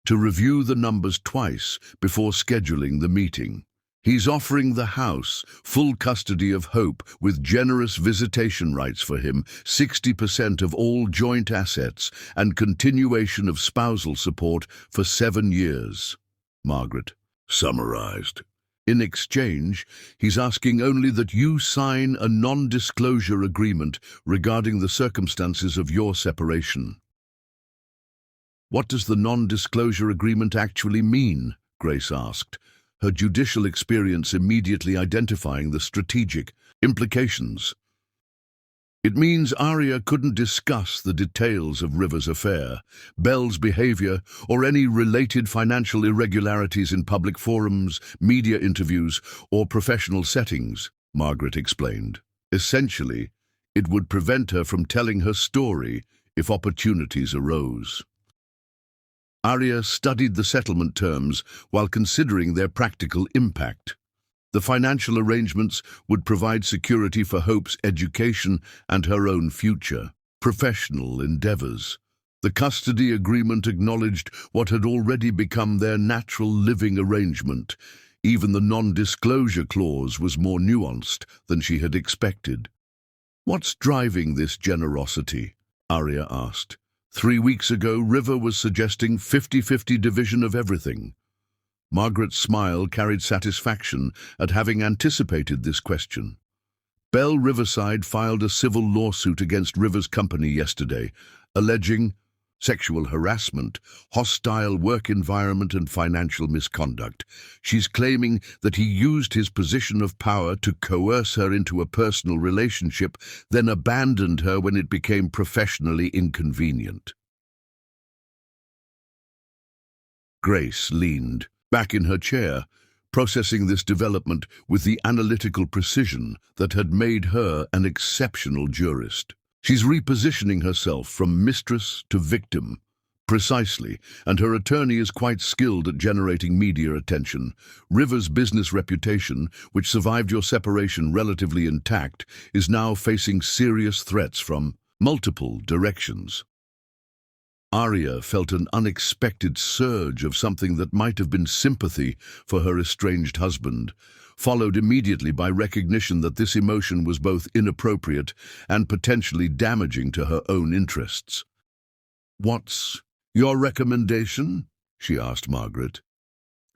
to review the numbers twice before scheduling the meeting. He's offering the house, full custody of Hope, with generous visitation rights for him, 60% of all joint assets, and continuation of spousal support for 7 years, Margaret summarized. In exchange, he's asking only that you sign a non-disclosure agreement regarding the circumstances of your separation. What does the non-disclosure agreement actually mean? Grace asked, her judicial experience immediately identifying the strategic implications. It means Arya couldn't discuss the details of River's affair, Belle's behavior, or any related financial irregularities in public forums, media interviews, or professional settings, Margaret explained. Essentially, it would prevent her from telling her story if opportunities arose. Arya studied the settlement terms while considering their practical impact. The financial arrangements would provide security for Hope's education and her own future, professional endeavors. The custody agreement acknowledged what had already become their natural living arrangement. Even the non-disclosure clause was more nuanced than she had expected. "What's driving this generosity?" Arya asked. 3 weeks ago, River was suggesting 50-50 division of everything. Margaret's smile carried satisfaction at having anticipated this question. Belle Riverside filed a civil lawsuit against River's company yesterday, alleging sexual harassment, hostile work environment, and financial misconduct. She's claiming that he used his position of power to coerce her into a personal relationship, then abandoned her when it became professionally inconvenient. Grace leaned back in her chair, processing this development with the analytical precision that had made her an exceptional jurist. She's repositioning herself from mistress to victim, precisely, and her attorney is quite skilled at generating media attention. River's business reputation, which survived your separation relatively intact, is now facing serious threats from multiple directions. Arya felt an unexpected surge of something that might have been sympathy for her estranged husband, followed immediately by recognition that this emotion was both inappropriate and potentially damaging to her own interests. "What's your recommendation?" she asked Margaret.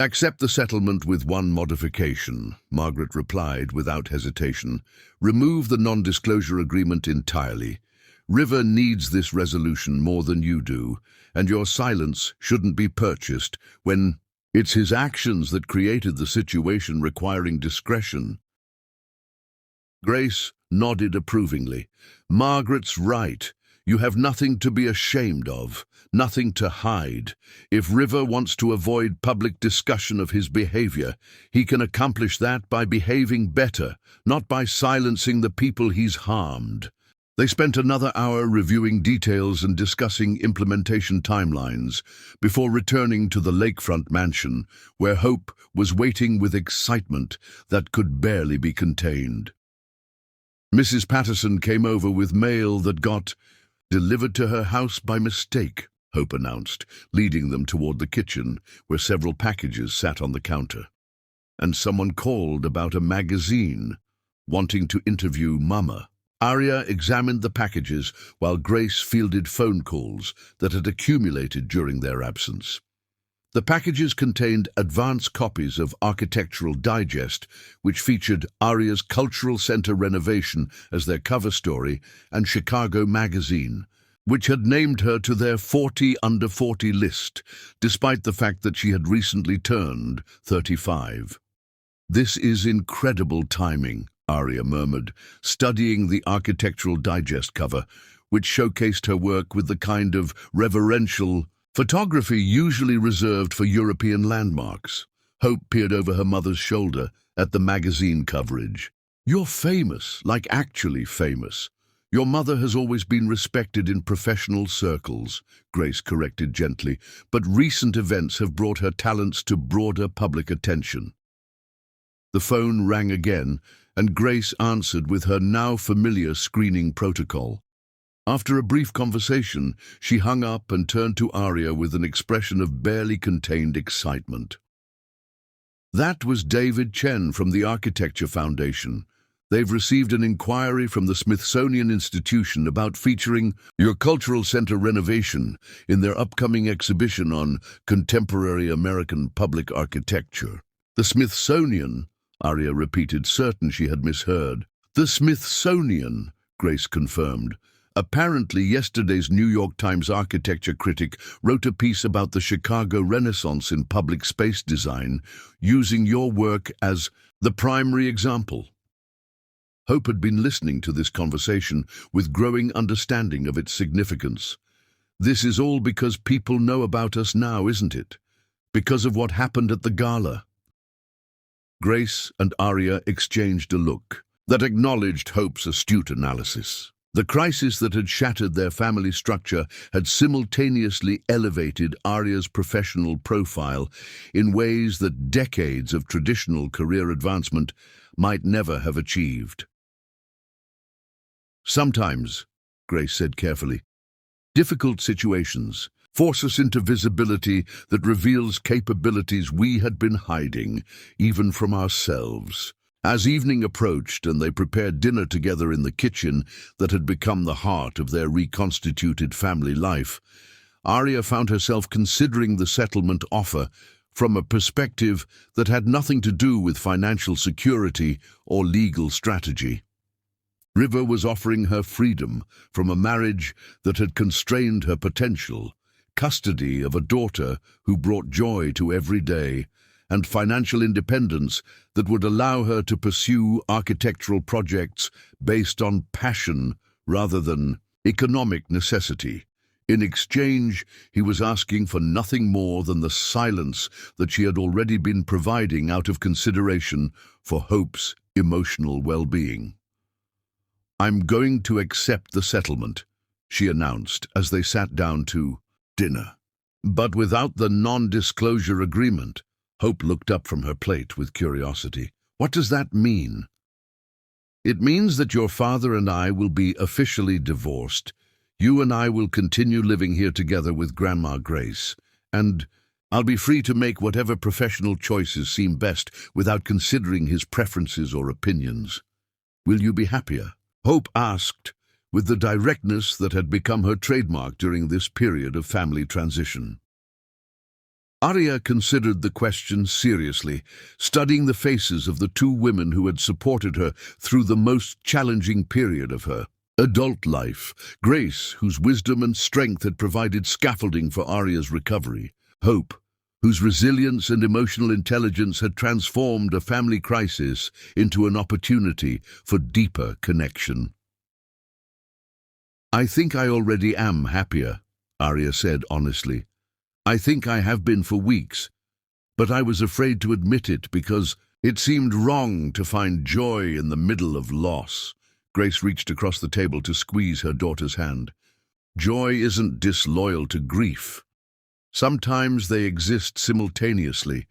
"Accept the settlement with one modification," Margaret replied without hesitation. "Remove the non-disclosure agreement entirely. River needs this resolution more than you do, and your silence shouldn't be purchased when it's his actions that created the situation requiring discretion." Grace nodded approvingly. "Margaret's right. You have nothing to be ashamed of, nothing to hide. If River wants to avoid public discussion of his behavior, he can accomplish that by behaving better, not by silencing the people he's harmed." They spent another hour reviewing details and discussing implementation timelines before returning to the lakefront mansion, where Hope was waiting with excitement that could barely be contained. Mrs. Patterson came over with mail that got delivered to her house by mistake, Hope announced, leading them toward the kitchen, where several packages sat on the counter. And someone called about a magazine, wanting to interview Mama. Arya examined the packages while Grace fielded phone calls that had accumulated during their absence. The packages contained advance copies of Architectural Digest, which featured Arya's Cultural Center renovation as their cover story, and Chicago Magazine, which had named her to their 40 under 40 list, despite the fact that she had recently turned 35. "This is incredible timing," Arya murmured, studying the Architectural Digest cover, which showcased her work with the kind of reverential photography usually reserved for European landmarks. Hope peered over her mother's shoulder at the magazine coverage. "You're famous, like actually famous. Your mother has always been respected in professional circles," Grace corrected gently, "but recent events have brought her talents to broader public attention." The phone rang again, and Grace answered with her now familiar screening protocol. After a brief conversation, she hung up and turned to Arya with an expression of barely contained excitement. That was David Chen from the Architecture Foundation. They've received an inquiry from the Smithsonian Institution about featuring your cultural center renovation in their upcoming exhibition on contemporary American public architecture. The Smithsonian, Arya repeated, certain she had misheard. The Smithsonian, Grace confirmed. Apparently, yesterday's New York Times architecture critic wrote a piece about the Chicago Renaissance in public space design, using your work as the primary example. Hope had been listening to this conversation with growing understanding of its significance. This is all because people know about us now, isn't it? Because of what happened at the gala. Grace and Arya exchanged a look that acknowledged Hope's astute analysis. The crisis that had shattered their family structure had simultaneously elevated Arya's professional profile in ways that decades of traditional career advancement might never have achieved. Sometimes, Grace said carefully, difficult situations force us into visibility that reveals capabilities we had been hiding, even from ourselves. As evening approached and they prepared dinner together in the kitchen that had become the heart of their reconstituted family life, Arya found herself considering the settlement offer from a perspective that had nothing to do with financial security or legal strategy. River was offering her freedom from a marriage that had constrained her potential, custody of a daughter who brought joy to every day, and financial independence that would allow her to pursue architectural projects based on passion rather than economic necessity. In exchange, he was asking for nothing more than the silence that she had already been providing out of consideration for Hope's emotional well-being. "I'm going to accept the settlement," she announced as they sat down to dinner. But without the non-disclosure agreement, Hope looked up from her plate with curiosity. "What does that mean?" "It means that your father and I will be officially divorced. You and I will continue living here together with Grandma Grace, and I'll be free to make whatever professional choices seem best without considering his preferences or opinions. Will you be happier?" Hope asked, with the directness that had become her trademark during this period of family transition. Arya considered the question seriously, studying the faces of the two women who had supported her through the most challenging period of her adult life. Grace, whose wisdom and strength had provided scaffolding for Arya's recovery. Hope, whose resilience and emotional intelligence had transformed a family crisis into an opportunity for deeper connection. "I think I already am happier," Arya said honestly. "I think I have been for weeks, but I was afraid to admit it because it seemed wrong to find joy in the middle of loss." Grace reached across the table to squeeze her daughter's hand. "Joy isn't disloyal to grief. Sometimes they exist simultaneously,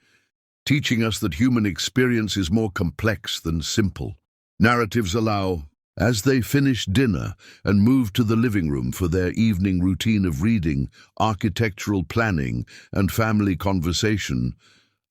teaching us that human experience is more complex than simple." Narratives allow. As they finished dinner and moved to the living room for their evening routine of reading, architectural planning, and family conversation,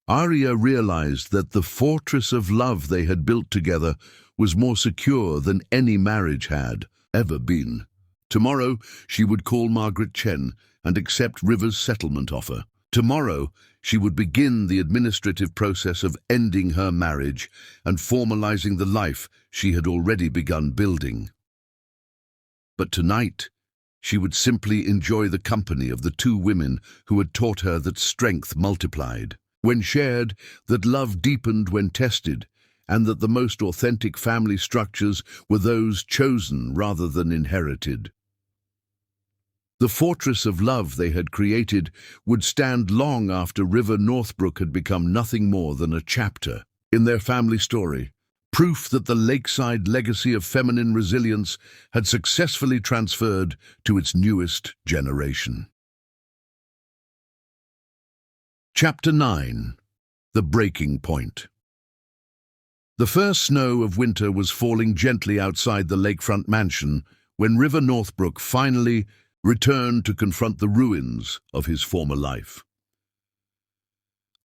Arya realized that the fortress of love they had built together was more secure than any marriage had ever been. Tomorrow, she would call Margaret Chen and accept River's settlement offer. Tomorrow, she would begin the administrative process of ending her marriage and formalizing the life she had already begun building. But tonight, she would simply enjoy the company of the two women who had taught her that strength multiplied when shared, that love deepened when tested, and that the most authentic family structures were those chosen rather than inherited. The fortress of love they had created would stand long after River Northbrook had become nothing more than a chapter in their family story, proof that the lakeside legacy of feminine resilience had successfully transferred to its newest generation. Chapter 9. The Breaking Point. The first snow of winter was falling gently outside the lakefront mansion when River Northbrook finally returned to confront the ruins of his former life.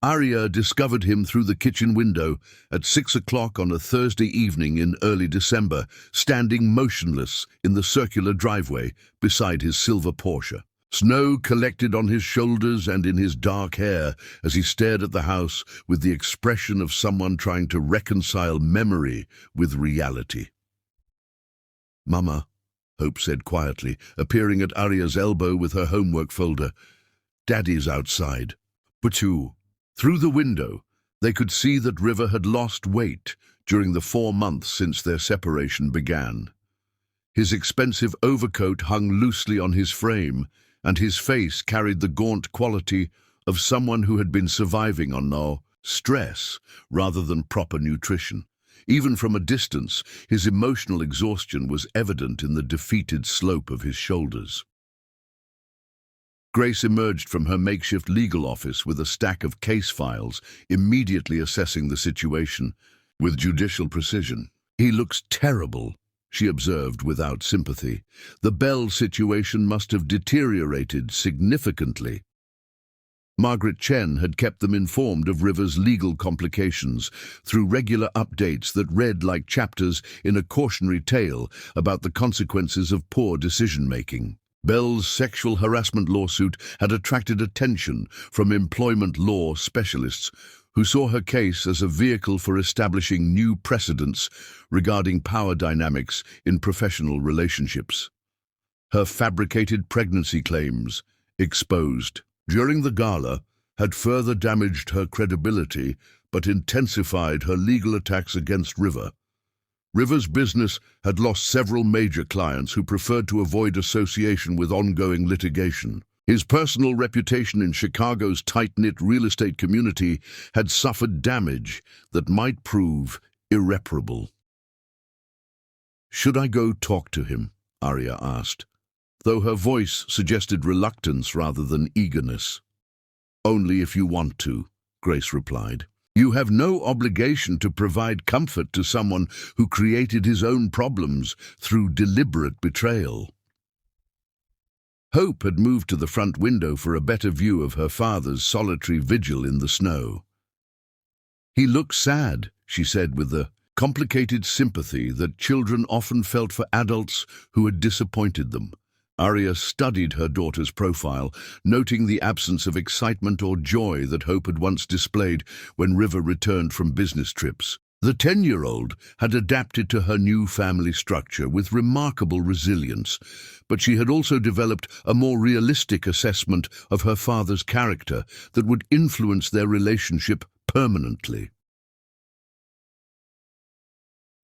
Arya discovered him through the kitchen window at 6 o'clock on a Thursday evening in early December, standing motionless in the circular driveway beside his silver Porsche. Snow collected on his shoulders and in his dark hair as he stared at the house with the expression of someone trying to reconcile memory with reality. "Mama," Hope said quietly, appearing at Arya's elbow with her homework folder. "Daddy's outside." "But you..." Through the window, they could see that River had lost weight during the 4 months since their separation began. His expensive overcoat hung loosely on his frame, and his face carried the gaunt quality of someone who had been surviving on stress rather than proper nutrition. Even from a distance, his emotional exhaustion was evident in the defeated slope of his shoulders. Grace emerged from her makeshift legal office with a stack of case files, immediately assessing the situation with judicial precision. "He looks terrible," she observed without sympathy. "The Bell situation must have deteriorated significantly." Margaret Chen had kept them informed of River's legal complications through regular updates that read like chapters in a cautionary tale about the consequences of poor decision-making. Bell's sexual harassment lawsuit had attracted attention from employment law specialists who saw her case as a vehicle for establishing new precedents regarding power dynamics in professional relationships. Her fabricated pregnancy claims, exposed during the gala, had further damaged her credibility but intensified her legal attacks against River. River's business had lost several major clients who preferred to avoid association with ongoing litigation. His personal reputation in Chicago's tight-knit real estate community had suffered damage that might prove irreparable. "Should I go talk to him?" Arya asked, though her voice suggested reluctance rather than eagerness. "Only if you want to," Grace replied. "You have no obligation to provide comfort to someone who created his own problems through deliberate betrayal." Hope had moved to the front window for a better view of her father's solitary vigil in the snow. "He looks sad," she said with the complicated sympathy that children often felt for adults who had disappointed them. Arya studied her daughter's profile, noting the absence of excitement or joy that Hope had once displayed when River returned from business trips. The 10-year-old had adapted to her new family structure with remarkable resilience, but she had also developed a more realistic assessment of her father's character that would influence their relationship permanently.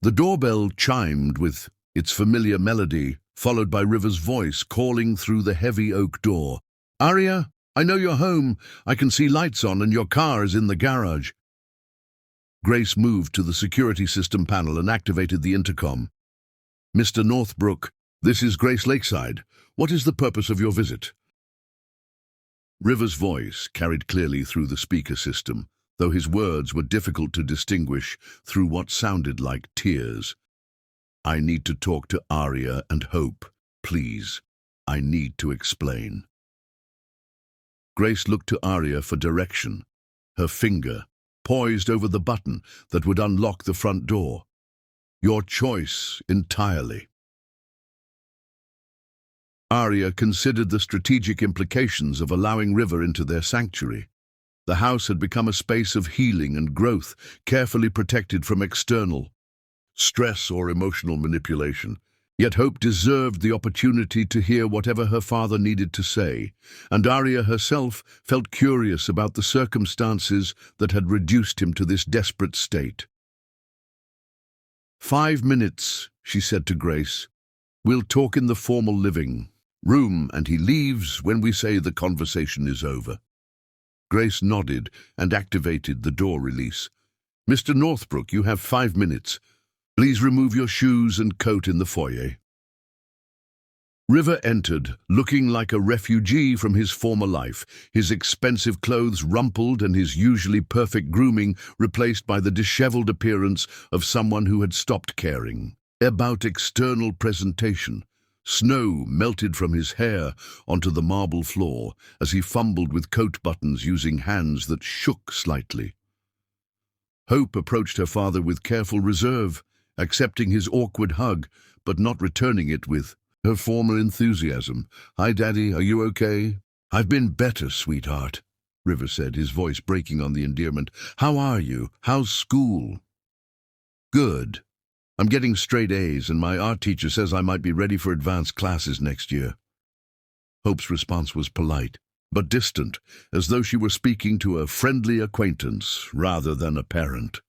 The doorbell chimed with its familiar melody, followed by River's voice calling through the heavy oak door. "Arya, I know you're home. I can see lights on and your car is in the garage." Grace moved to the security system panel and activated the intercom. "Mr. Northbrook, this is Grace Lakeside. What is the purpose of your visit?" River's voice carried clearly through the speaker system, though his words were difficult to distinguish through what sounded like tears. "I need to talk to Arya and Hope. Please, I need to explain." Grace looked to Arya for direction, her finger poised over the button that would unlock the front door. "Your choice entirely." Arya considered the strategic implications of allowing River into their sanctuary. The house had become a space of healing and growth, carefully protected from external stress or emotional manipulation. Yet Hope deserved the opportunity to hear whatever her father needed to say, and Arya herself felt curious about the circumstances that had reduced him to this desperate state. "5 minutes," she said to Grace. "We'll talk in the formal living room, and he leaves when we say the conversation is over." Grace nodded and activated the door release. "Mr. Northbrook, you have 5 minutes. Please remove your shoes and coat in the foyer." River entered, looking like a refugee from his former life, his expensive clothes rumpled and his usually perfect grooming replaced by the disheveled appearance of someone who had stopped caring about external presentation. Snow melted from his hair onto the marble floor as he fumbled with coat buttons using hands that shook slightly. Hope approached her father with careful reserve, accepting his awkward hug, but not returning it with her former enthusiasm. "Hi, Daddy, are you okay?" "I've been better, sweetheart," River said, his voice breaking on the endearment. "How are you? How's school?" "Good. I'm getting straight A's, and my art teacher says I might be ready for advanced classes next year." Hope's response was polite, but distant, as though she were speaking to a friendly acquaintance rather than a parent.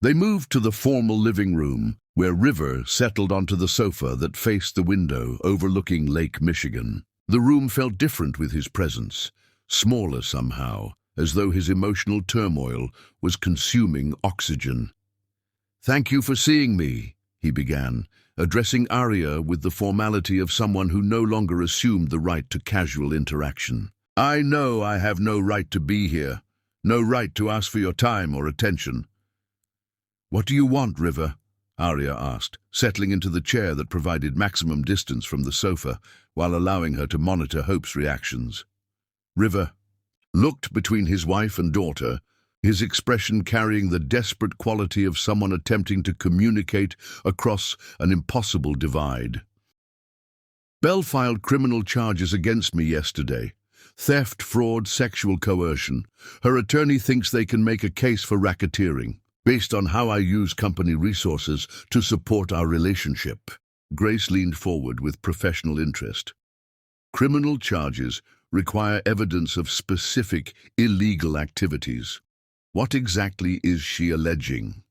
They moved to the formal living room, where River settled onto the sofa that faced the window overlooking Lake Michigan. The room felt different with his presence, smaller somehow, as though his emotional turmoil was consuming oxygen. "Thank you for seeing me," he began, addressing Arya with the formality of someone who no longer assumed the right to casual interaction. "I know I have no right to be here, no right to ask for your time or attention." "What do you want, River?" Arya asked, settling into the chair that provided maximum distance from the sofa while allowing her to monitor Hope's reactions. River looked between his wife and daughter, his expression carrying the desperate quality of someone attempting to communicate across an impossible divide. "Belle filed criminal charges against me yesterday. Theft, fraud, sexual coercion. Her attorney thinks they can make a case for racketeering, based on how I use company resources to support our relationship." Grace leaned forward with professional interest. "Criminal charges require evidence of specific illegal activities. What exactly is she alleging?"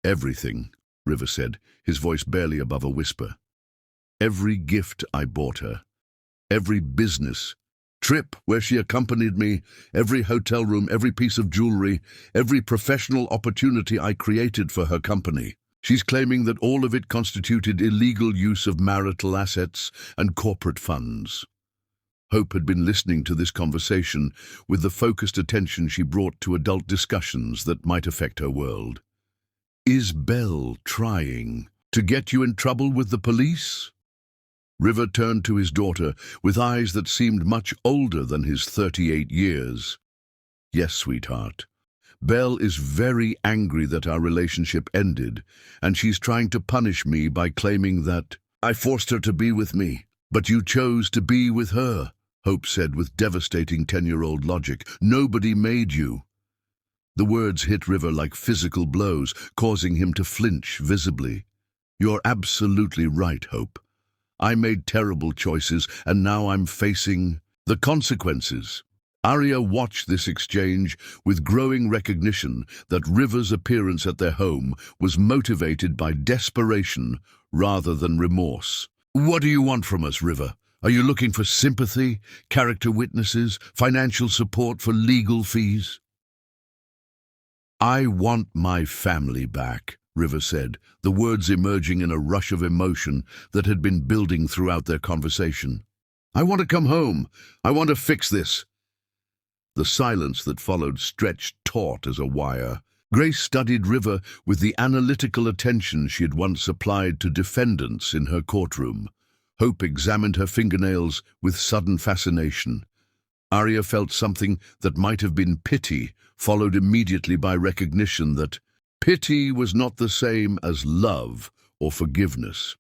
"Everything," River said, his voice barely above a whisper. "Every gift I bought her, every business trip where she accompanied me, every hotel room, every piece of jewelry, every professional opportunity I created for her company. She's claiming that all of it constituted illegal use of marital assets and corporate funds." Hope had been listening to this conversation with the focused attention she brought to adult discussions that might affect her world. "Is Belle trying to get you in trouble with the police?" River turned to his daughter with eyes that seemed much older than his 38 years. "Yes, sweetheart. Belle is very angry that our relationship ended, and she's trying to punish me by claiming that I forced her to be with me. But you chose to be with her," Hope said with devastating 10-year-old logic. "Nobody made you." The words hit River like physical blows, causing him to flinch visibly. "You're absolutely right, Hope. I made terrible choices, and now I'm facing the consequences." Arya watched this exchange with growing recognition that River's appearance at their home was motivated by desperation rather than remorse. "What do you want from us, River? Are you looking for sympathy, character witnesses, financial support for legal fees?" "I want my family back," River said, the words emerging in a rush of emotion that had been building throughout their conversation. "I want to come home. I want to fix this." The silence that followed stretched taut as a wire. Grace studied River with the analytical attention she had once applied to defendants in her courtroom. Hope examined her fingernails with sudden fascination. Arya felt something that might have been pity, followed immediately by recognition that pity was not the same as love or forgiveness.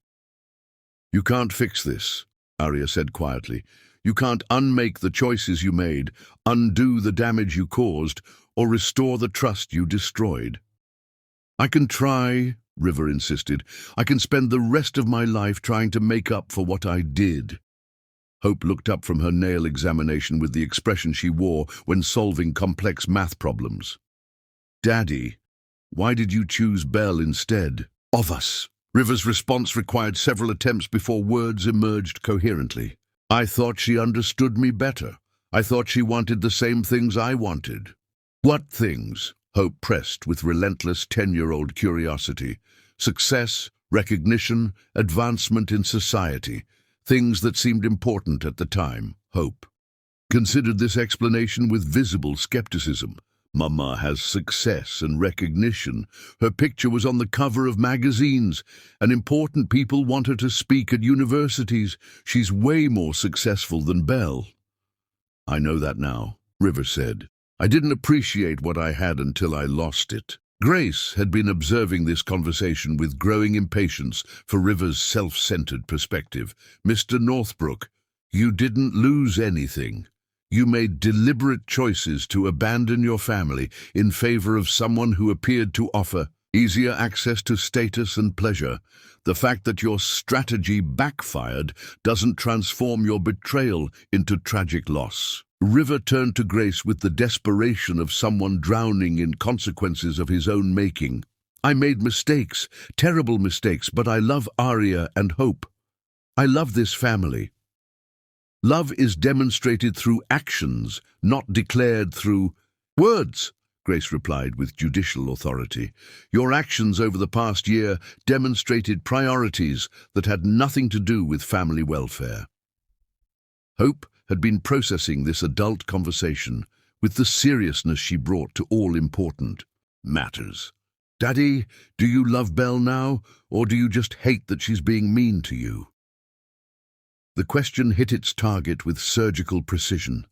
"You can't fix this," Arya said quietly. "You can't unmake the choices you made, undo the damage you caused, or restore the trust you destroyed." "I can try," River insisted. "I can spend the rest of my life trying to make up for what I did." Hope looked up from her nail examination with the expression she wore when solving complex math problems. "Daddy, why did you choose Belle instead of us?" River's response required several attempts before words emerged coherently. "I thought she understood me better. I thought she wanted the same things I wanted." "What things?" Hope pressed with relentless 10-year-old curiosity. "Success, recognition, advancement in society. Things that seemed important at the time." Hope considered this explanation with visible skepticism. Mama has success and recognition. Her picture was on the cover of magazines, and important people want her to speak at universities. She's way more successful than Belle." "I know that now," River said. "I didn't appreciate what I had until I lost it." Grace had been observing this conversation with growing impatience for River's self-centered perspective. "Mr. Northbrook, you didn't lose anything. You made deliberate choices to abandon your family in favor of someone who appeared to offer easier access to status and pleasure. The fact that your strategy backfired doesn't transform your betrayal into tragic loss." River turned to Grace with the desperation of someone drowning in consequences of his own making. "I made mistakes, terrible mistakes, but I love Arya and Hope. I love this family." "Love is demonstrated through actions, not declared through words," Grace replied with judicial authority. "Your actions over the past year demonstrated priorities that had nothing to do with family welfare." Hope had been processing this adult conversation with the seriousness she brought to all important matters. "Daddy, do you love Belle now, or do you just hate that she's being mean to you?" The question hit its target with surgical precision.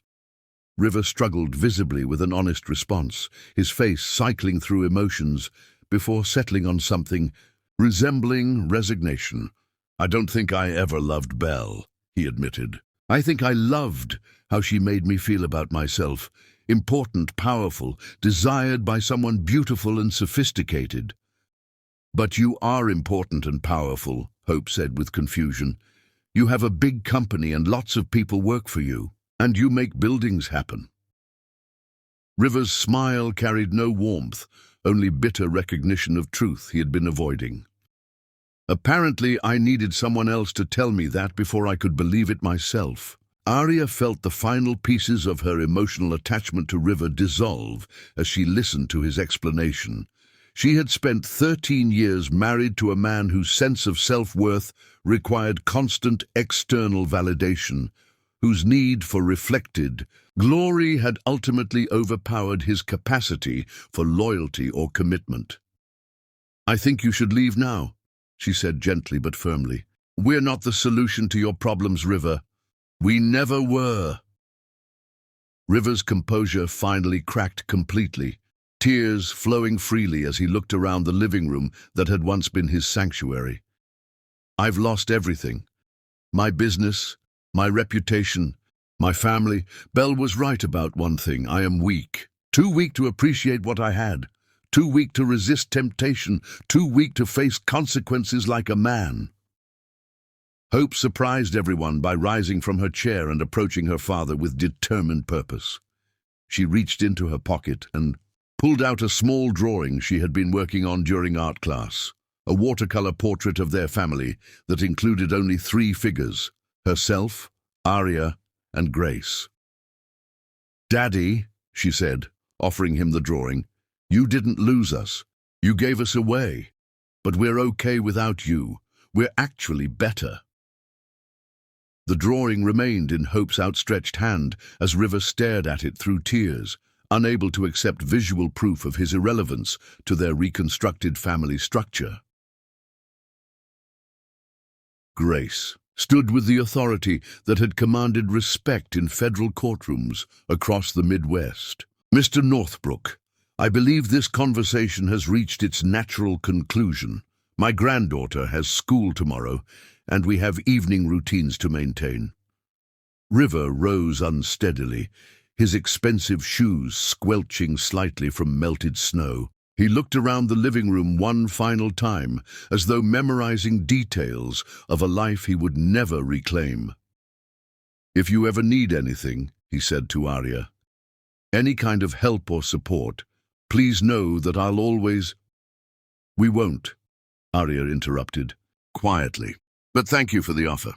River struggled visibly with an honest response, his face cycling through emotions before settling on something resembling resignation. "I don't think I ever loved Belle," he admitted. "I think I loved how she made me feel about myself, important, powerful, desired by someone beautiful and sophisticated." "But you are important and powerful," Hope said with confusion. "You have a big company and lots of people work for you, and you make buildings happen." River's smile carried no warmth, only bitter recognition of truth he had been avoiding. "Apparently, I needed someone else to tell me that before I could believe it myself." Arya felt the final pieces of her emotional attachment to River dissolve as she listened to his explanation. She had spent 13 years married to a man whose sense of self-worth required constant external validation, whose need for reflected glory had ultimately overpowered his capacity for loyalty or commitment. "I think you should leave now," she said gently but firmly. "We're not the solution to your problems, River. We never were." River's composure finally cracked completely, tears flowing freely as he looked around the living room that had once been his sanctuary. "I've lost everything. My business, my reputation, my family. Belle was right about one thing. I am weak. Too weak to appreciate what I had. Too weak to resist temptation. Too weak to face consequences like a man." Hope surprised everyone by rising from her chair and approaching her father with determined purpose. She reached into her pocket and pulled out a small drawing she had been working on during art class, a watercolor portrait of their family that included only 3 figures: herself, Arya, and Grace. "Daddy," she said, offering him the drawing, "you didn't lose us. You gave us away. But we're okay without you. We're actually better." The drawing remained in Hope's outstretched hand as River stared at it through tears, unable to accept visual proof of his irrelevance to their reconstructed family structure. Grace stood with the authority that had commanded respect in federal courtrooms across the Midwest. "Mr. Northbrook, I believe this conversation has reached its natural conclusion. My granddaughter has school tomorrow, and we have evening routines to maintain." River rose unsteadily, his expensive shoes squelching slightly from melted snow. He looked around the living room one final time, as though memorizing details of a life he would never reclaim. "If you ever need anything," he said to Arya, "any kind of help or support, please know that I'll always—" "We won't," Arya interrupted, quietly. "But thank you for the offer."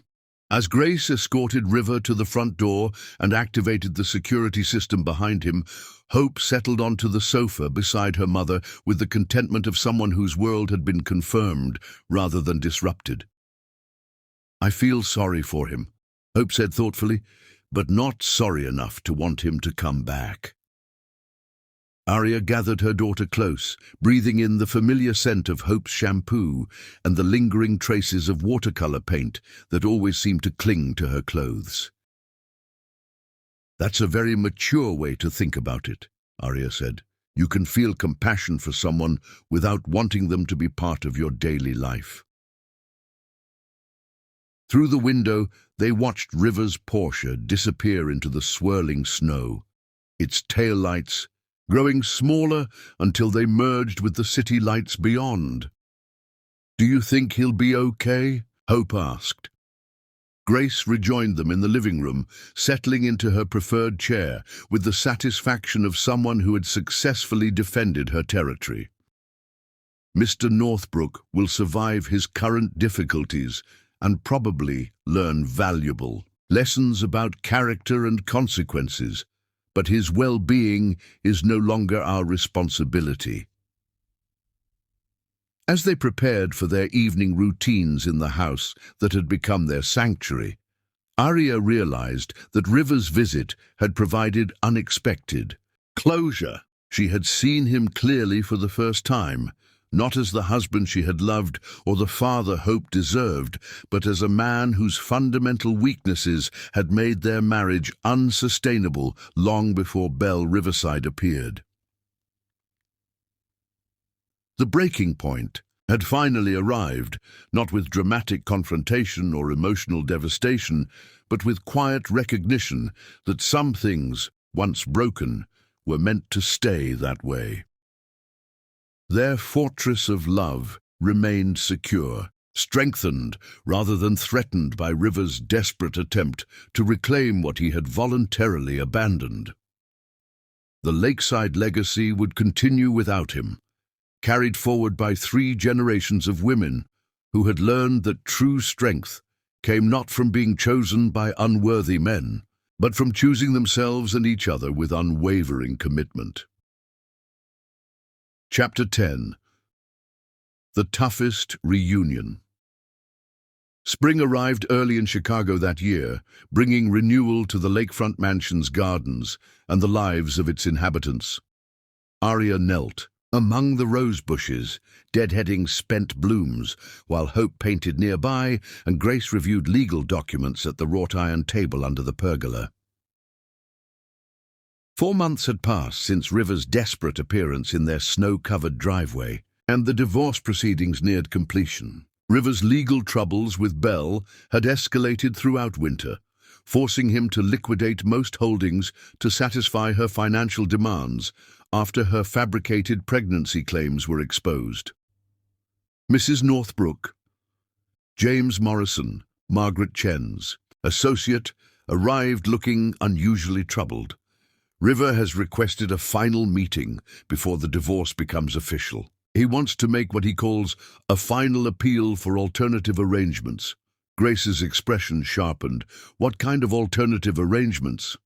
As Grace escorted River to the front door and activated the security system behind him, Hope settled onto the sofa beside her mother with the contentment of someone whose world had been confirmed rather than disrupted. "I feel sorry for him," Hope said thoughtfully, "but not sorry enough to want him to come back." Arya gathered her daughter close, breathing in the familiar scent of Hope's shampoo and the lingering traces of watercolor paint that always seemed to cling to her clothes. "That's a very mature way to think about it," Arya said. "You can feel compassion for someone without wanting them to be part of your daily life." Through the window, they watched River's Porsche disappear into the swirling snow, its taillights growing smaller until they merged with the city lights beyond. "Do you think he'll be okay?" Hope asked. Grace rejoined them in the living room, settling into her preferred chair with the satisfaction of someone who had successfully defended her territory. "Mr. Northbrook will survive his current difficulties and probably learn valuable lessons about character and consequences, but his well-being is no longer our responsibility." As they prepared for their evening routines in the house that had become their sanctuary, Arya realized that River's visit had provided unexpected closure. She had seen him clearly for the first time, not as the husband she had loved or the father Hope deserved, but as a man whose fundamental weaknesses had made their marriage unsustainable long before Belle Riverside appeared. The breaking point had finally arrived, not with dramatic confrontation or emotional devastation, but with quiet recognition that some things, once broken, were meant to stay that way. Their fortress of love remained secure, strengthened rather than threatened by River's desperate attempt to reclaim what he had voluntarily abandoned. The lakeside legacy would continue without him, carried forward by 3 generations of women who had learned that true strength came not from being chosen by unworthy men, but from choosing themselves and each other with unwavering commitment. Chapter 10. The Toughest Reunion. Spring arrived early in Chicago that year, bringing renewal to the lakefront mansion's gardens and the lives of its inhabitants. Arya knelt among the rose bushes, deadheading spent blooms, while Hope painted nearby and Grace reviewed legal documents at the wrought-iron table under the pergola. 4 months had passed since River's desperate appearance in their snow-covered driveway, and the divorce proceedings neared completion. River's legal troubles with Belle had escalated throughout winter, forcing him to liquidate most holdings to satisfy her financial demands after her fabricated pregnancy claims were exposed. Mrs. Northbrook, James Morrison, Margaret Chen's associate, arrived looking unusually troubled. "River has requested a final meeting before the divorce becomes official. He wants to make what he calls a final appeal for alternative arrangements." Grace's expression sharpened. "What kind of alternative arrangements?"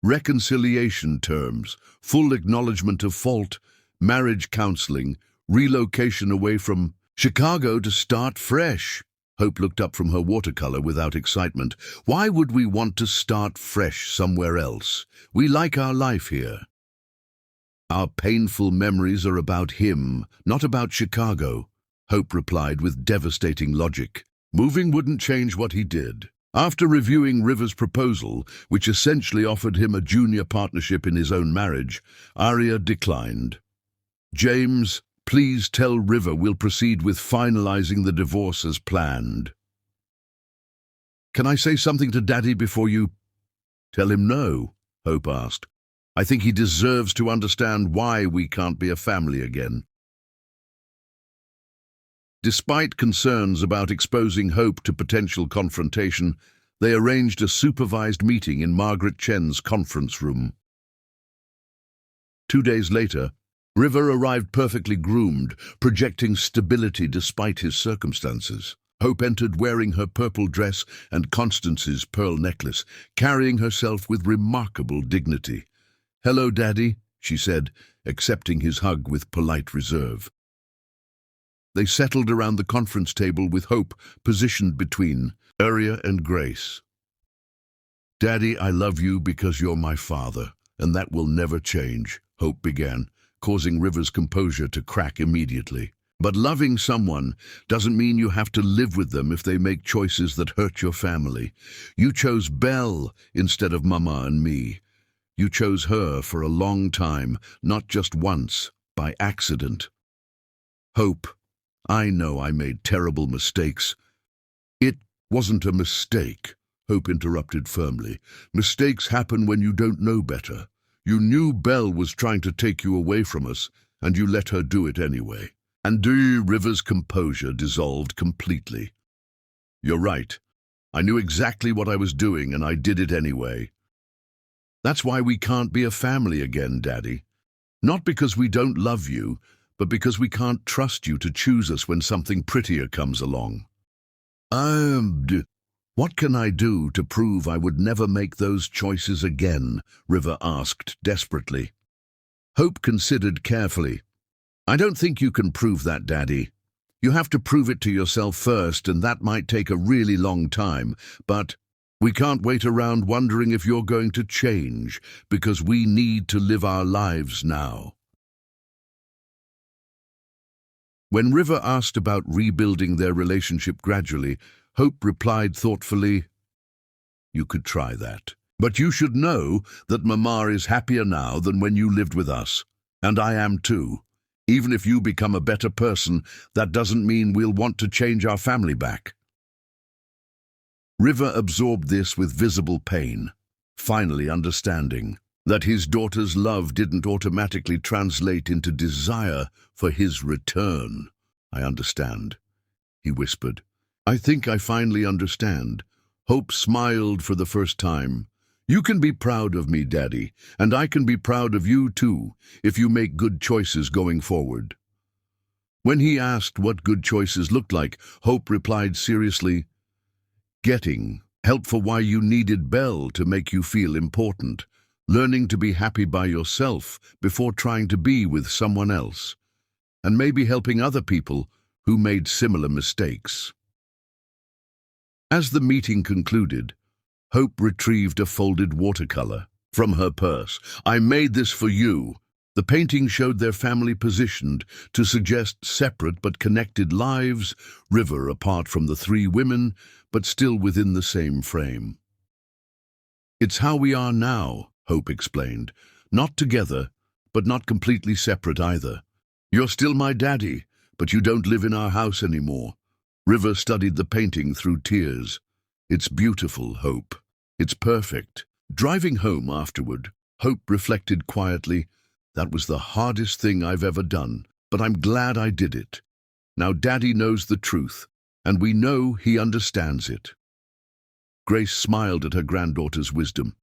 "Reconciliation terms, full acknowledgement of fault, marriage counseling, relocation away from Chicago to start fresh." Hope looked up from her watercolor without excitement. "Why would we want to start fresh somewhere else? We like our life here." "Our painful memories are about him, not about Chicago," Hope replied with devastating logic. "Moving wouldn't change what he did." After reviewing River's proposal, which essentially offered him a junior partnership in his own marriage, Arya declined. "James, please tell River we'll proceed with finalizing the divorce as planned." "Can I say something to Daddy before you—" "Tell him no," Hope asked. "I think he deserves to understand why we can't be a family again." Despite concerns about exposing Hope to potential confrontation, they arranged a supervised meeting in Margaret Chen's conference room. 2 days later, River arrived perfectly groomed, projecting stability despite his circumstances. Hope entered wearing her purple dress and Constance's pearl necklace, carrying herself with remarkable dignity. "Hello, Daddy," she said, accepting his hug with polite reserve. They settled around the conference table with Hope positioned between Arya and Grace. "Daddy, I love you because you're my father, and that will never change," Hope began, causing River's composure to crack immediately. But loving someone doesn't mean you have to live with them if they make choices that hurt your family. You chose Belle instead of Mama and me. You chose her for a long time, not just once, by accident. Hope, I know I made terrible mistakes. It wasn't a mistake, Hope interrupted firmly. Mistakes happen when you don't know better. You knew Belle was trying to take you away from us, and you let her do it anyway. And River's composure dissolved completely. You're right. I knew exactly what I was doing, and I did it anyway. That's why we can't be a family again, Daddy. Not because we don't love you, but because we can't trust you to choose us when something prettier comes along. What can I do to prove I would never make those choices again? River asked desperately. Hope considered carefully. I don't think you can prove that, Daddy. You have to prove it to yourself first, and that might take a really long time, but we can't wait around wondering if you're going to change, because we need to live our lives now. When River asked about rebuilding their relationship gradually, Hope replied thoughtfully, You could try that. But you should know that Mama is happier now than when you lived with us. And I am too. Even if you become a better person, that doesn't mean we'll want to change our family back. River absorbed this with visible pain, finally understanding that his daughter's love didn't automatically translate into desire for his return. I understand, he whispered. I think I finally understand. Hope smiled for the first time. You can be proud of me, Daddy, and I can be proud of you too, if you make good choices going forward. When he asked what good choices looked like, Hope replied seriously, Getting help for why you needed Belle to make you feel important, learning to be happy by yourself before trying to be with someone else, and maybe helping other people who made similar mistakes. As the meeting concluded, Hope retrieved a folded watercolor from her purse. I made this for you. The painting showed their family positioned to suggest separate but connected lives, River apart from the three women, but still within the same frame. It's how we are now, Hope explained. Not together, but not completely separate either. You're still my daddy, but you don't live in our house anymore. River studied the painting through tears. It's beautiful, Hope. It's perfect. Driving home afterward, Hope reflected quietly, That was the hardest thing I've ever done, but I'm glad I did it. Now Daddy knows the truth, and we know he understands it. Grace smiled at her granddaughter's wisdom.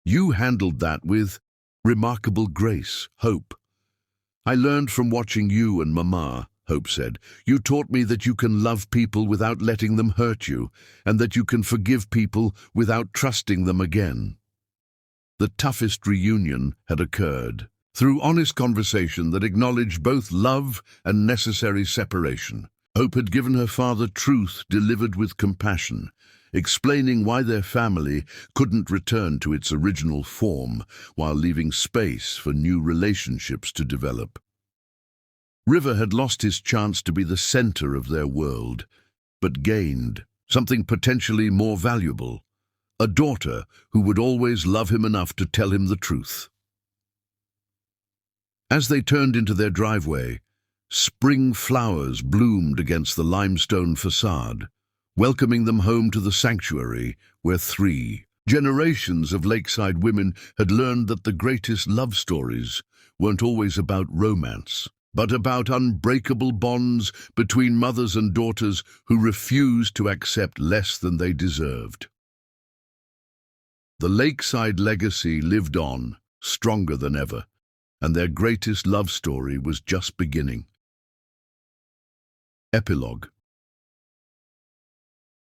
You handled that with remarkable grace, Hope. I learned from watching you and Mama, Hope said. You taught me that you can love people without letting them hurt you, and that you can forgive people without trusting them again. The toughest reunion had occurred through honest conversation that acknowledged both love and necessary separation. Hope had given her father truth delivered with compassion, explaining why their family couldn't return to its original form while leaving space for new relationships to develop. River had lost his chance to be the center of their world, but gained something potentially more valuable, a daughter who would always love him enough to tell him the truth. As they turned into their driveway, spring flowers bloomed against the limestone facade, welcoming them home to the sanctuary where 3 generations of lakeside women had learned that the greatest love stories weren't always about romance, but about unbreakable bonds between mothers and daughters who refused to accept less than they deserved. The lakeside legacy lived on, stronger than ever, and their greatest love story was just beginning. Epilogue.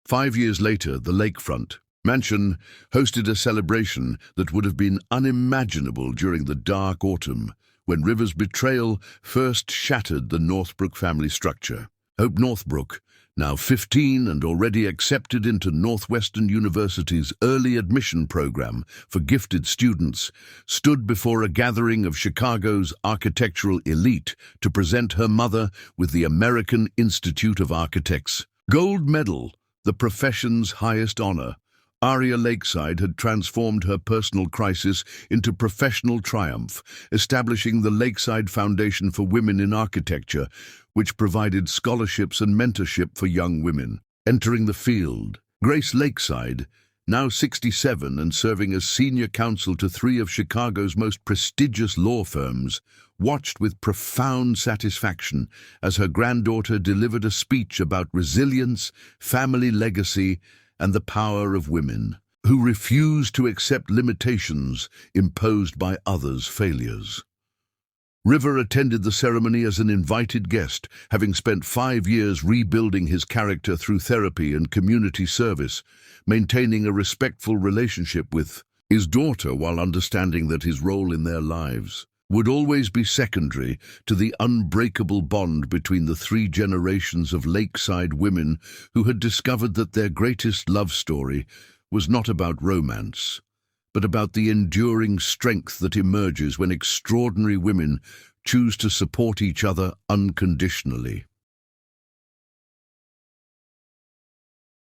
5 years later, the lakefront mansion hosted a celebration that would have been unimaginable during the dark autumn, when River's betrayal first shattered the Northbrook family structure. Hope Northbrook, now 15 and already accepted into Northwestern University's early admission program for gifted students, stood before a gathering of Chicago's architectural elite to present her mother with the American Institute of Architects Gold Medal, the profession's highest honor. Aria Lakeside had transformed her personal crisis into professional triumph, establishing the Lakeside Foundation for Women in Architecture, which provided scholarships and mentorship for young women. Entering the field, Grace Lakeside, now 67 and serving as senior counsel to 3 of Chicago's most prestigious law firms, watched with profound satisfaction as her granddaughter delivered a speech about resilience, family legacy, and the power of women, who refuse to accept limitations imposed by others' failures. River attended the ceremony as an invited guest, having spent 5 years rebuilding his character through therapy and community service, maintaining a respectful relationship with his daughter while understanding that his role in their lives would always be secondary to the unbreakable bond between the 3 generations of Lakeside women who had discovered that their greatest love story was not about romance, but about the enduring strength that emerges when extraordinary women choose to support each other unconditionally.